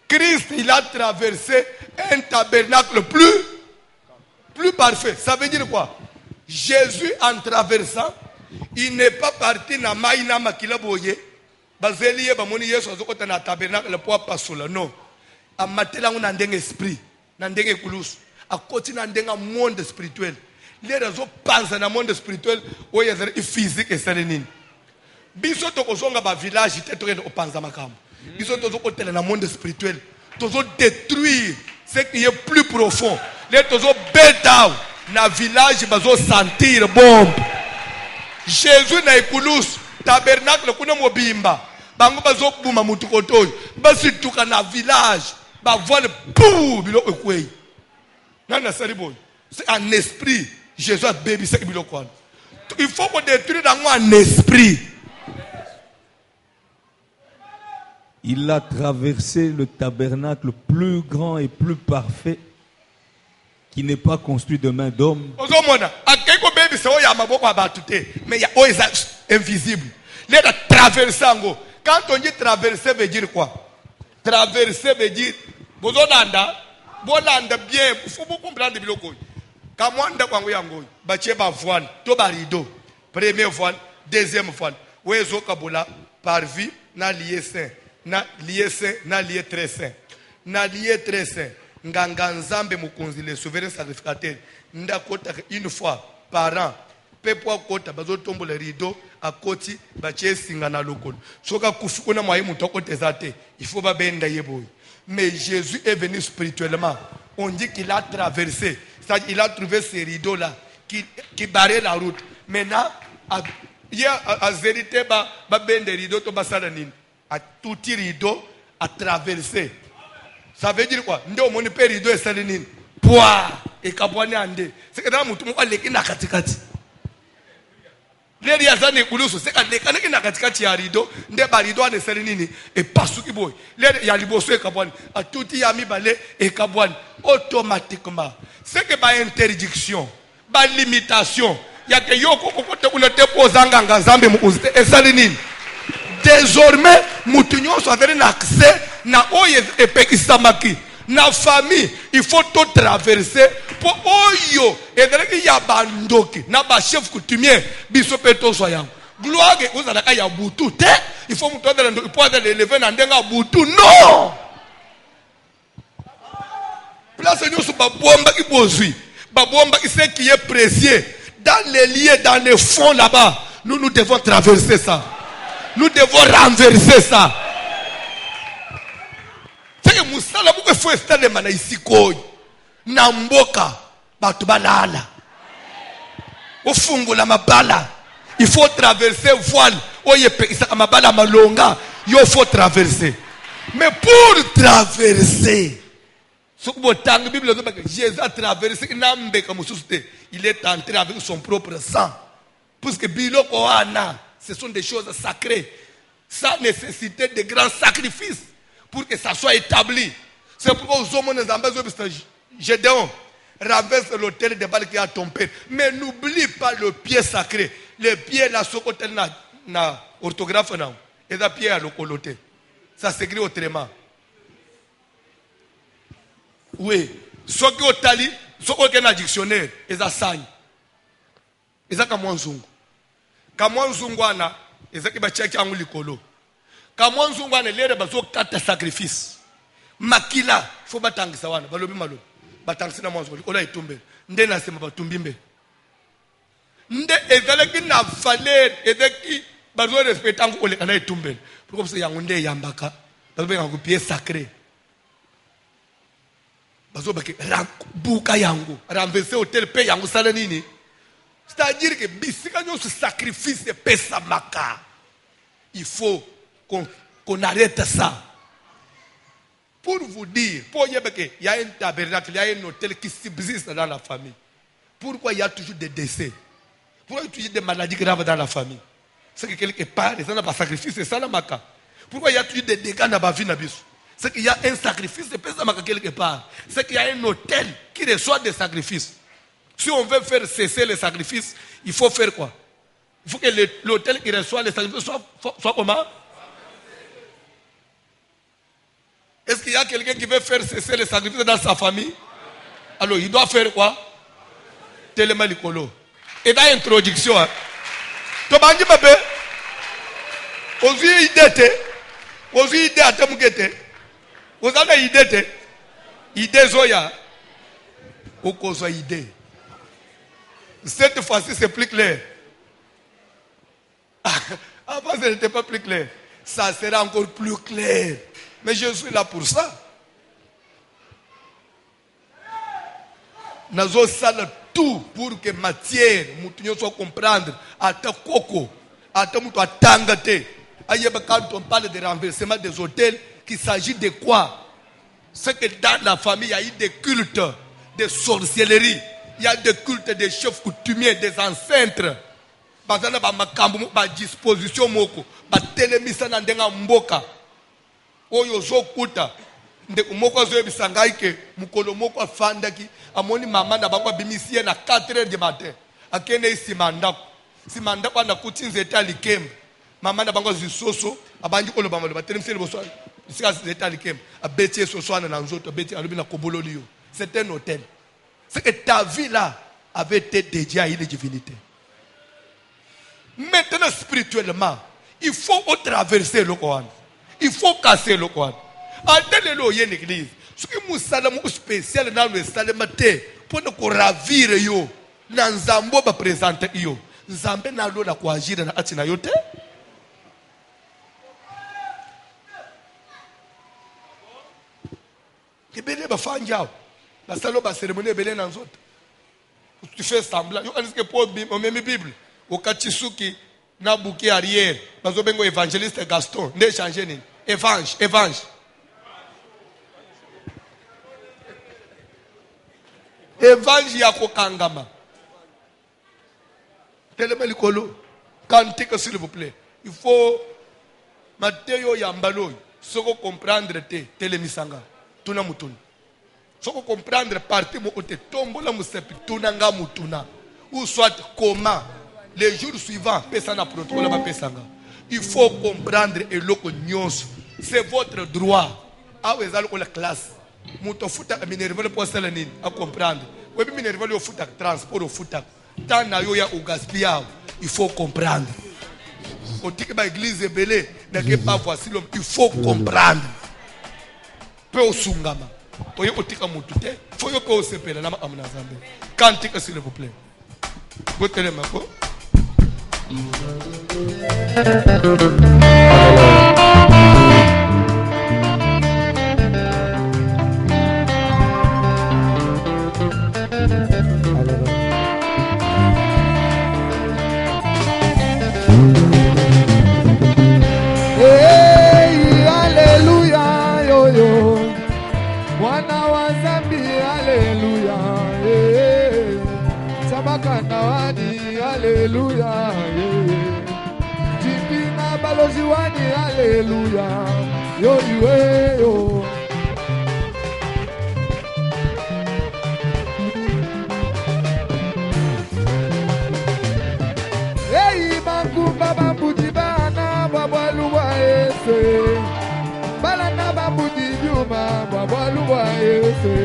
Christ, il a traversé un tabernacle plus parfait. Ça veut dire quoi? Jésus, en traversant, il n'est pas parti dans Maïna Makila Boye. Bazeli Bamoni Yesu Azokota na tabernacle pour passer. Non. A matela on a un esprit, un kulus. A côté n'a un monde spirituel. Les raisons pensent dans le monde spirituel où il y a des physique et sérénine. Biso tokozonga ba village tetokende opanza makambo. Biso tozokotela na monde spirituel. Tozo détruire ce qui est plus profond. Les tozo beta na village bazo sentir bombe. Jésus na ikulus tabernacle kuna mobimba. Bango bazo buma mutu kotoyo. Basi tuka na village ba voile pou biloko ekwei. Nana sariboy. C'est un esprit. Jésus a bébi ce biloko. Il faut qu'on détruise dans un esprit. Il a traversé le tabernacle plus grand et plus parfait qui n'est pas construit de main d'homme. Mais il y a invisible. Quand on dit traverser, veut dire quoi? Traverser veut dire bolanda bien. Il faut comprendre le biloko. Quand on dit que yango, bacheba voile, to barido, première voile, deuxième voile. Wezo kabola par vie na lié saint. Na lié saint, na lié très saint. Na lié très saint. Nganga nzambe mukonzi le souverain sacrificateur. Nda kota une fois par an. Pepo kota bazo tombo le rideau à koti bache singa na lokolo. Soka kufukuna mwa mutoko tezate. Il faut ba benda yeboy. Mais Jésus est venu spirituellement. On dit qu'il a traversé. C'est-à-dire il a trouvé ces rideaux là qui barraient la route. Maintenant il y a à zérité ba benda rideau to basalanine. À tout rideau à traverser. Ça veut dire quoi? Ndo moni pe rideau et salinine. Poa et kabwane ande. C'est que dans mutu mo aleki na katikati. Les yazane kulusu c'est que lekana na katikati ya rideau, nde ba rideau ane salinine et pasuki boy. Les ya liboso et kabwane. À tout ya mi balé et kabwane automatiquement. C'est que ba interdiction, ba limitation. Ya que yoko kokote unote pozanga ngazambe mu et salinine. Désormais, Moutinho soit un accès na oye epekistamaki na famille. Il faut tout traverser pour oyo et donc yabandoki na ba chef coutumier biso peto soyang. Gloire que vous allez ya butu te. Il faut muto de pour lever na ndenga butu non. Place nous sur ba bomba qui bozui. Ba bomba qui c'est qui est précieux dans les lieux dans les fonds là-bas. Nous devons traverser ça. Nous devons renverser ça. C'est que Moussala beaucoup faut installer mana ici koi. Namboka batu balala. Ofungo la mabala. Il faut traverser voile. Oye pe isa mabala malonga. Il faut traverser. Mais pour traverser, Jésus a traversé, il est entré avec son propre sang. Puisque ce sont des choses sacrées. Ça nécessitait de grands sacrifices pour que ça soit établi. C'est pourquoi aux hommes, Gédéon renverse l'autel de Baal qui a ton père. Mais n'oublie pas le pied sacré. Le pied, la sokotel na orthographe, et la pied à l'ocoloté. Ça s'écrit autrement. Oui. Ce qui est au tali, ce qui est dans le dictionnaire, c'est ça sagne. C'est ça comme un zungu. Comme un zunguana, c'est ça qui va checker en likolo. Comme un zunguana, il y a quatre sacrifices. Makila, il faut battre ça. Balobi malo. Battre ça dans mon zungu. Ola itumbe. Nde na sema batumbimbe. Nde ezalaki na valeur ezaki bazo respecter ngo ole kana itumbe. Pourquoi ça yango nde yambaka? Bazo benga pied sacré. Bazo baki buka yango. Renverser hôtel pe yango sala nini? C'est-à-dire que bisika nyo ce sacrifice pesa maka. Il faut qu'on arrête ça. Pour vous dire, il y a un tabernacle, il y a un hôtel qui subsiste dans la famille. Pourquoi il y a toujours des décès? Pourquoi il y a toujours des maladies graves dans la famille? C'est que quelque part, les gens n'ont pas sacrifié, c'est ça la maka. Pourquoi il y a toujours des dégâts dans la vie? C'est qu'il y a un sacrifice, c'est pas ça maka quelque part. C'est qu'il y a un hôtel qui reçoit des sacrifices. Si on veut faire cesser les sacrifices, il faut faire quoi? Il faut que l'hôtel qui reçoit les sacrifices soit comment? Est-ce qu'il y a quelqu'un qui veut faire cesser les sacrifices dans sa famille? Alors il doit faire quoi? Tellement l'icolo. Et dans l'introduction, tu m'as dit, bébé, osu idée à temugete, osu ana idée zoya, okozo idée. Cette fois-ci c'est plus clair. Avant ce n'était pas plus clair. Ça sera encore plus clair. Mais je suis là pour ça. Nous avons tout pour que matière, nous soit comprendre, à ta coco, à ta mouton, à tangate. Quand on parle de renversement des hôtels, qu'il s'agit de quoi? C'est que dans la famille, il y a eu des cultes de sorcellerie. Il y a des cultes des chefs coutumiers, des ancêtres. Par exemple, ma disposition moko, ma télémisa na ndenga mboka. Oyo zokuta ndeko moko zo bisangai ke mukolo moko afandaki amoni mama na bango bimisie na 4h du matin akene simanda kwa na kutinze etali kembe mama na bango zisoso abanji kolo bamalo batelemsele boso sika etali kembe abeti soso na nzoto abeti alobi na kobololiyo. C'est un hôtel. C'est que ta vie là avait été dédiée à une divinité. Maintenant spirituellement, il faut traverser le Coran. Il faut casser le Coran. Attendez-le, il y a une église. Ce qui est spécial dans le salamate, pour nous ravir, yo, Nanzambo va présenter yo. Nzambe na lo la kuajira na atina yote. Ebele ba fanjao. La salo ba cérémonie ebele na nzoto. Tu fais semblant. Yo est-ce que pour même Bible, au Kachisuki na bouquet arrière, bazo bengo évangéliste Gaston, ne changer ni. Évangile. Évangile ya kokangama. Tellement likolo. Cantique s'il vous plaît. Il faut Matteo Yambalo. Soko comprendre te telemisanga. Tuna mutuna. Soko comprendre parti mo ote tombola musepi tunanga mutuna. Ou soit comment les jours suivants pesana protocole ba pesanga. Il faut comprendre et loko nyonso. C'est votre droit. Ah ouais, zalo la classe. Muto futa minerval pour cela nini à comprendre. Oui, minerval au futa transport au futa. Tant na yo ya au gaspillage. Il faut comprendre. Au tique ba église belé, n'est pas voici l'homme. Il faut comprendre. Peu au sungama. Oye au tika mutute. Faut yo ko sepela na amna zambe. Cantique s'il vous plaît. Gotele mako. Mwana wa Zambi, Alléluia. Sabakana wadi, Alléluia. Jipina balozi wadi, Alléluia. Yo yuwe yo. Hey, Makumba Bambuji Bana, Babaluwa Ese. Balana Bambuji Juma, Babaluwa Ese.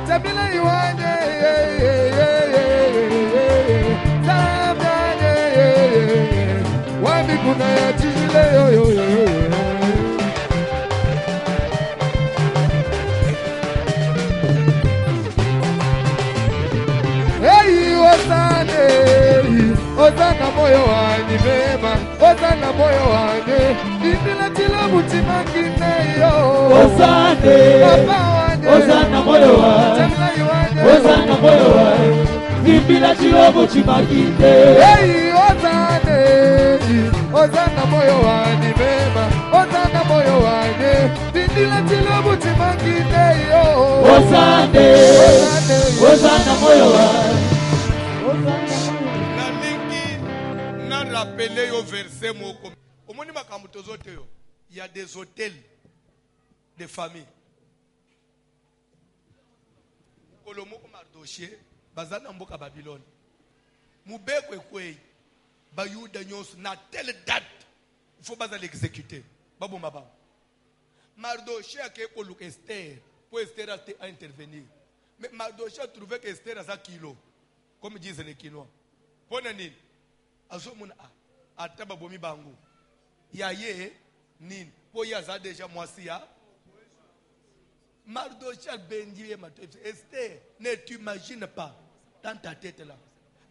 Sabila Yuane, Sabia, Wami Kuna ya Chile, yo. Hey, Osana moyo wani mema, Osana moyo wani, Nipila chila mutima kine yo. Osane, Osana moyo wani, Osana moyo wani, Nipila chila mutima kine. Hey, Osana moyo wani mema, Osana moyo wani, Nipila chila mutima kine yo. Osane, Osana moyo wani. Rappelez au verset moko. Au moni makambo tozote yo. Il y a des hôtels de famille. Kolomoko Mardoché, bazana mboka Babylone. Mubekwe kwei. Bayuda nyos na telle date. Il faut pas l'exécuter. Babo mabam. Mardoché a ke koluk Esther pour Esther à intervenir. Mais Mardoché a trouvé que Esther a 1 kilo. Comme disent les Quinois. Ponani. Azomuna ataba bomi bangu yaye nini po yaza déjà moisia Mardochée bendié ma tête. Esther, ne t'imagines pas dans ta tête là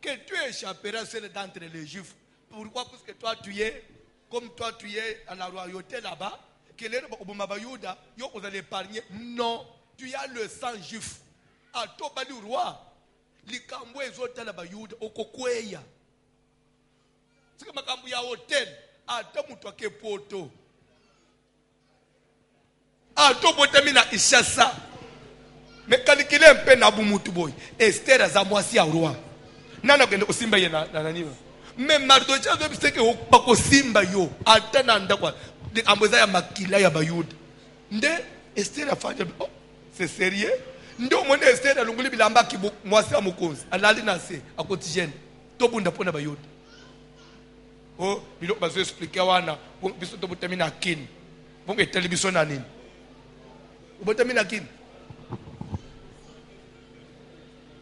que tu échapperas seul d'entre les Juifs. Pourquoi? Parce que toi tu es comme toi tu es à la royauté là-bas, que les Obumabayuda yo vous allez épargner. Non, tu as le sang juif. À toi bali roi, likambo ezota la bayuda okokweya. C'est comme un ya hôtel. Ata mutu ake poto. Ato botami na Ishasa. Mais kalikile mpe na bumutu boy. Esther azamwasi ya roi. Nana kende osimba ye na naniwa. Mais Mardochée a dit que pako simba yo. Ata na ndakwa. De amboza ya makila ya bayuda. Nde Esther afanya. Oh, c'est sérieux? Ndo mone Esther alunguli bilamba ki mwasi ya mukonzi. Alali na se akotijene. Tobunda pona bayuda. Oh, il faut vous expliquer wana pour biso to botamina kin. Pour que télévision na nini. Botamina kin.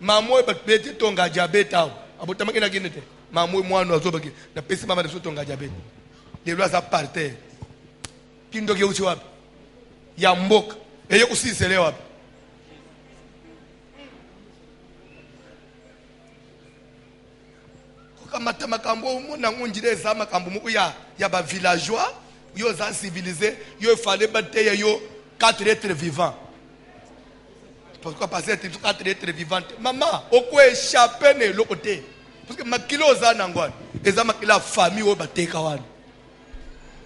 Mamoy ba beti tonga diabete aw. Abotamaki na kin te. Mamoy mwana azobaki na pesi mama de tonga diabete. Les lois à partir. Kindo ke uchi wapi? Ya mboka. Eye kusisele wapi? Makambo mona ngunjire za makambo mu ya ba villageois yo za civilisé yo fallait battre yo 4 êtres vivants. Pourquoi passer 4 êtres vivants? Maman oko échapper ne lo côté parce que makilo za nangwana eza makila famille o bateka wana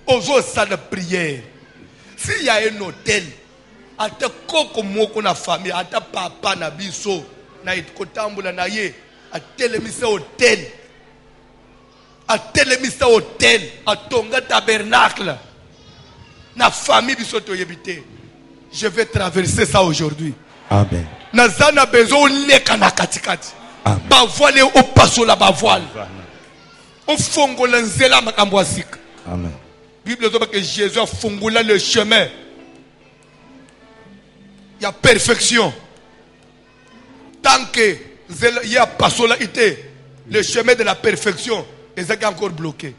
ozo sa de prière. Si y a un hôtel ata koko moko na famille ata papa na biso na itokotambula na ye atelemisa hôtel. A télémisa hôtel, à tonga tabernacle, na famille bisoto yebite. Je vais traverser ça aujourd'hui. Amen. Nazana bezo leka na katikati. Ba voile au passo la ba voile. Au fongola nzela makambo asika. Amen. Bible dit que Jésus a fongola le chemin. Il y a perfection. Tant que il y a passo la ité, le chemin de la perfection. Et ça est encore bloqué.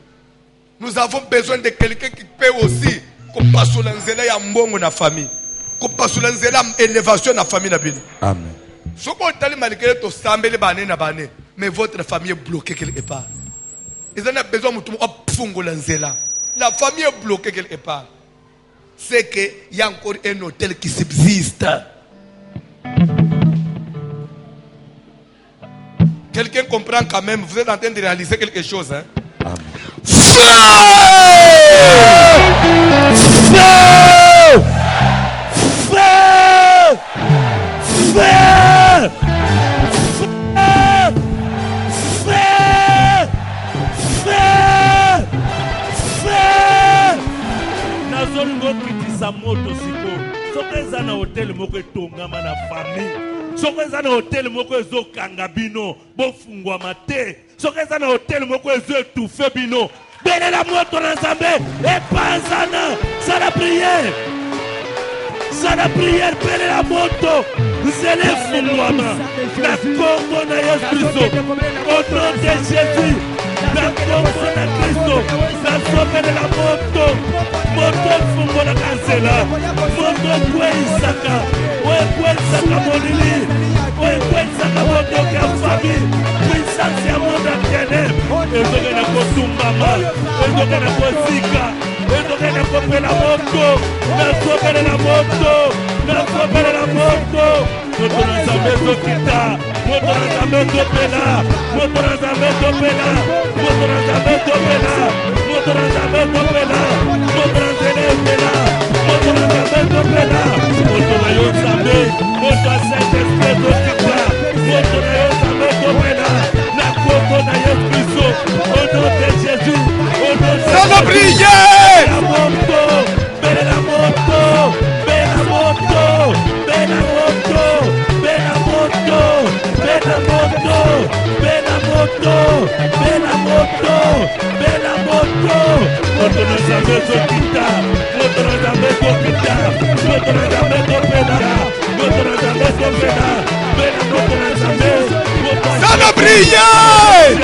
Nous avons besoin de quelqu'un qui peut aussi qu'on passe sur l'anzela ya mbongo na famille. Qu'on passe sur l'anzela élévation na famille na bino. Amen. Ce qu'on t'a dit malgré to sambele bané na bané, mais votre famille est bloquée quelque part. Ils en ont besoin de fungo l'anzela. La famille est bloquée quelque part. C'est que il y a encore un hôtel qui subsiste. Quelqu'un comprend quand même, vous êtes en train de réaliser quelque chose. Hein? Amen. Feu! Feu! Feu! hôtel moko etongama na famille. Soki eza na hôtel moko ezokanga bino, bofungwama te. Soki eza na hôtel moko ezoétouffe bino, belela moto na Nzambe epanzana. C'est la prière. C'est la prière, belela moto. Nzela efungwama na Kongo na Yesu Kristo. Au nom de Jésus. Na Kongo na Kristo. Na sobelela moto. Moto fungo na kansela. Moto kweisaka. Oye kweisaka molili. Oye kweisaka moto ya famille. Puissance ya monde entier. Ezoke na kosumbama. Ezoke na kozika. Ezoke na kopela moto. Na sobelela moto. Na sobelela moto. Moto na Nzambe ezokita. Moto na Nzambe ezopela. Moto na Nzambe ezopela. Moto na Nzambe ezopela. Moto na Nzambe ezopela. Moto na Nzambe ezopela. Moto na Nzambe ezopela. Moto na yo Nzambe. Moto ya Saint-Esprit ezokita. Moto na yo Nzambe ezopela. Na Kongo na Yesu Kristo. Au nom de Jésus. Au nom de Jésus. la prière. La moto. Bela moto. Bela moto. Bela moto. Bela moto. Bela moto. Bela moto. Bela moto. Bela moto. Moto na Nzambe ezokita. Moto na Nzambe ezokita. Moto na Nzambe ezopela. Moto na Nzambe ezopela. Bela moto na Nzambe. C'est la prière.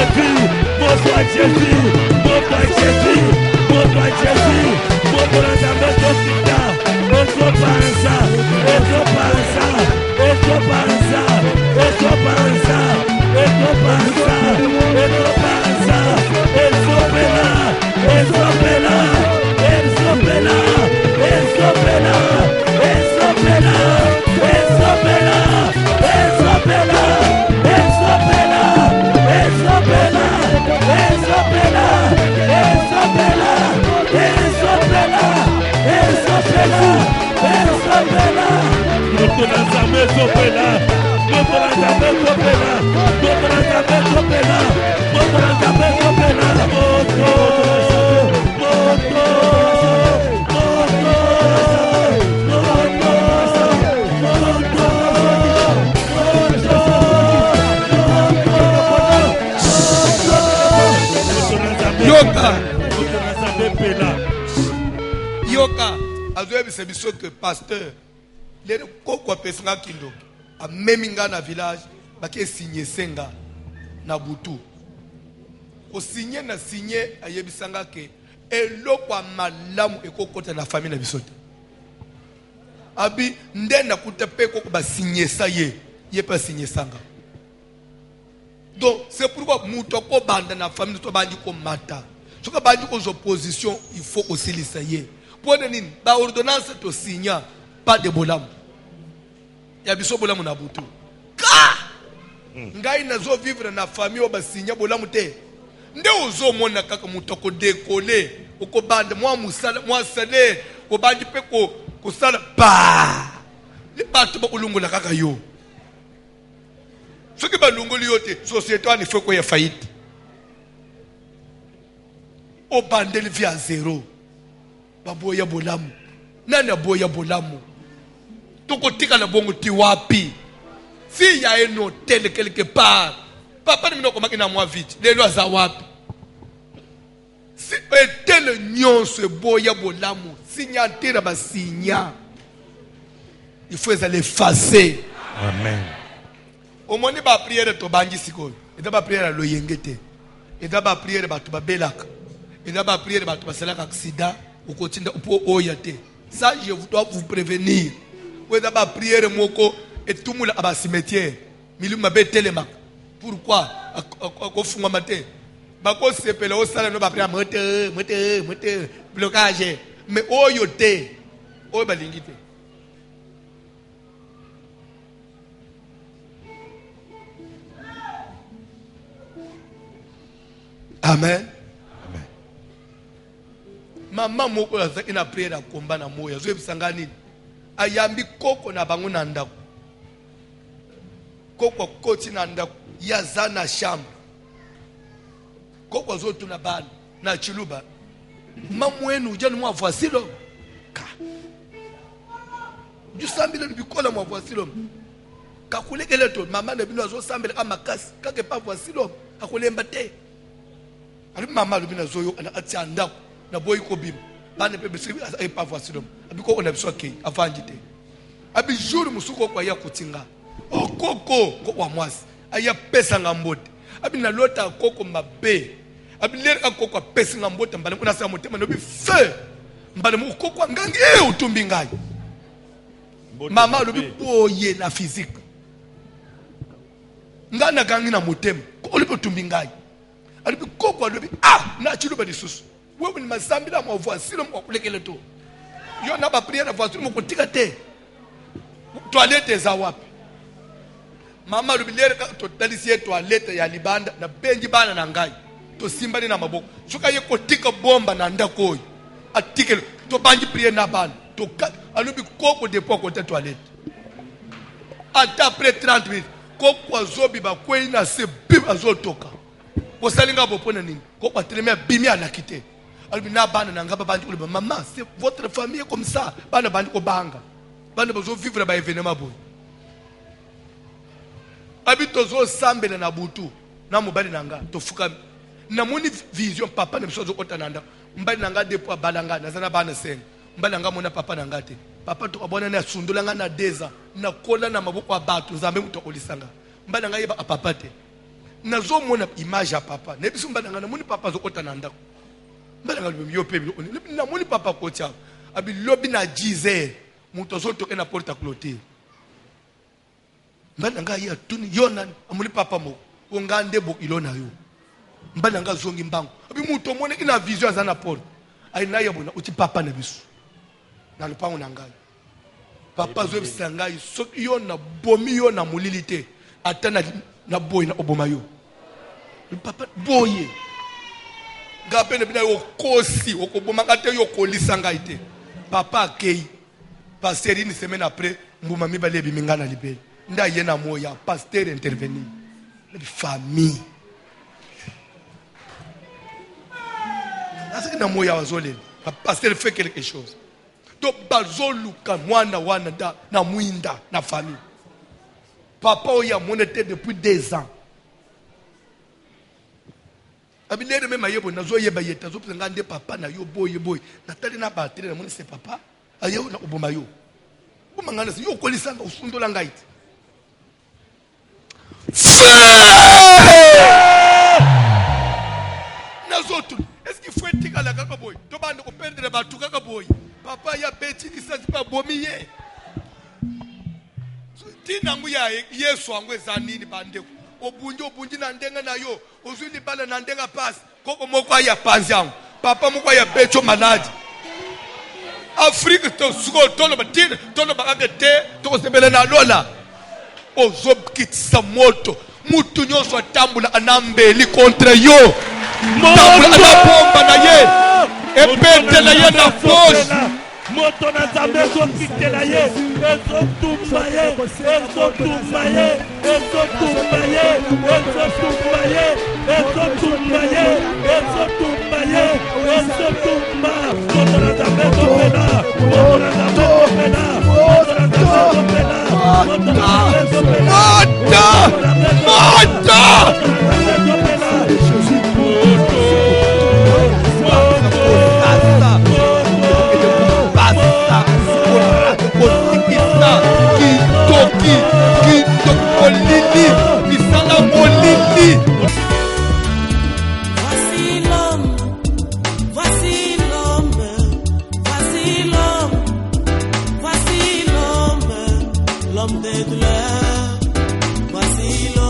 Moto a Jésus. Moto a Jésus. Moto a Jésus. Moto na Nzambe ezokita. Ezopanza. Ezopanza. Ezopanza. Ezopanza. Ezopanza. Ezopanza. Ezopela. Ezopela. Ezopela. Ezopela. Ezopela. Ezopela. Ezopela. Ezopela. Ezopela. Ezopela. Ezopela. Ezopela. Ezopela. Ezopela. Moto na Nzambe ezopela. Moto na Nzambe ezopela. Moto na Nzambe ezopela. Moto na Nzambe ezopela. Moto. Moto. Yoka azoyebisa biso que pasteur lelo koko apesanga kindoki amemi nga na village bake signé senga na butu osigné na signé ayebisanga ke eloko ya malamu ekokota na famille na biso te abi nde nakuta mpe koko basigné sa ye mpe asigné sanga. Donc c'est pourquoi muto ko banda na famille to bandi ko mata soka bandi ko opposition il faut aussi lisayer pour nini ba ordonnance to signer pas de bolamu ya biso bolamu na butu ka ngai nazo vivre na famille ba signer bolamu te nde ozo mona kaka muto ko décoller ko banda moi musala moi salaire ko bandi pe ko sala pa le bato ba ulungola kaka yo. Ce qui va l'ongoli yote, société il faut qu'il y ait faillite. Au bandel via zéro. Baboya bolamu. Nana boya bolamu. Toko tika na bongo tiwapi. Si y a un hôtel quelque part, papa ne me comment qu'il a moi vite. Les lois à wapi. Si tel nion se boya bolamu, signature ba signa. Il faut les effacer. Amen. Au moins, ba prière to banji sikoyo. Et ba prière lo yengete. Et ba prière ba to ba belaka. Et ba prière ba to ba selaka accident ou continue pour oyate. Ça je dois vous prévenir. Ou ba prière moko et tout le monde à ba cimetière. Milu ma betelema. Pourquoi ko funga matin. Ba ko sepela o sala no ba prière mote blocage. Mais oyote. O ba lingite. Amen. Amen. Mama moko azaki na prière ya komba na moya zo ebisanga nini ayambi koko na bango na ndako koko koti na ndako ya za na chambre koko zo tuna bana na chiluba mamu wenu jani mwa voici lo ka Du sambile bikola mo voici l'homme. Kakule kele to maman ne bino zo sambile ka makasi kake pas voici l'homme. Akole mbate. Ali maman le bino zo yo na atianda na boy ko bim. Bana pe bisi ay pas voici l'homme. Abiko on a biso ke avanjite. Abi jour musuko kwa ya kutinga. Okoko ko wa mwasi. Aya pesa ngambote. Abi na lota koko mabe. Abi lere akoko pesa ngambote mbale kuna sa motema no bi feu. Mbale mu koko ngangi utumbi ngai. Mama lobi boye na physique. Ngana gangi na motema. Ko lobi utumbi ngai. Alibi koko lobi na chiluba lisusu. Wewe ni mazambi la mo voici l'homme ko kulekele to. Yo na ba prière voici mo kotika te. Toilette za wapi? Mama lubilere to talisi toilette ya libanda na benji bana na ngai. To simbani na maboko. Suka ye kotika bomba na ndako. Atike to banji prière na bana. To alubi koko depo ko toilette. Ata après 30 minutes koko azobi ba kwei na se bib azotoka. Bosalinga bopona nini? Koko atelemea bimi anakite. Alubi na bana na ngaba banji ko maman, c'est votre famille comme ça. Bana bandi ko banga. Bana bazo vivre ba événement boy. Habito zo sambela na butu na mobali nanga to fuka na moni vision papa ne biso zo kota nanda mbali nanga depo abalanga na zana bana sen mbali nanga mona papa nanga te papa to abona na sundula nga na deza na kola na maboko ya batu zambe muto kolisanga mbali nanga yeba papa te na zo mona image ya papa ne biso mbali nanga na moni papa zo kota nanda mbali nanga biyo pe na moni papa kocha abi lobi na jize muto zo to na porta cloté. Mbana nga ya tuni yona amuli papa mo ongande bo ilona yo mbana nga zongi mbango abi muto mone ina vision za na porte ai na yabona uti papa na bisu na lupango na ngai papa zo bisanga so yona bomi yona mulilite atana na boy na oboma yo papa boye ngape ne bina yo kosi okoboma ngate yo kolisanga ite papa akei passer une semaine après mbuma mibale bimingana libele. Nda yena moya pasteur intervenir la famille asa na moya wazole pasteur fait quelque chose to bazoluka mwana wana da na mwinda na famille papa oya monete depuis 2 ans abilere même ayebo nazo yeba yeta zo panga nde papa na yo boye natali na batele na moni c'est papa ayo na oboma yo umangana si yo kolisanga usundola ngaiti. Est-ce qu'il faut être à kaka boy? To bande ko perdre ba tu kaka boy. Papa ya beti ni sa pas bomiye. Tina ngu ya Yesu angwe za nini bande ko. Obunji na ndenga na yo. Ozuli bala na ndenga pass. Koko moko ya panziangu. Papa moko ya becho maladi. Afrique to suko tolo batine, tolo bagate, to sebele na lola. Ozobkitisa moto mutu nyonso atambula anambeli contre yo tambula anabomba na ye epetela ye na poche moto na zambe ezokitela ye ezotumba ye moto na zambe ezopena l'homme des douleurs, voici l'homme.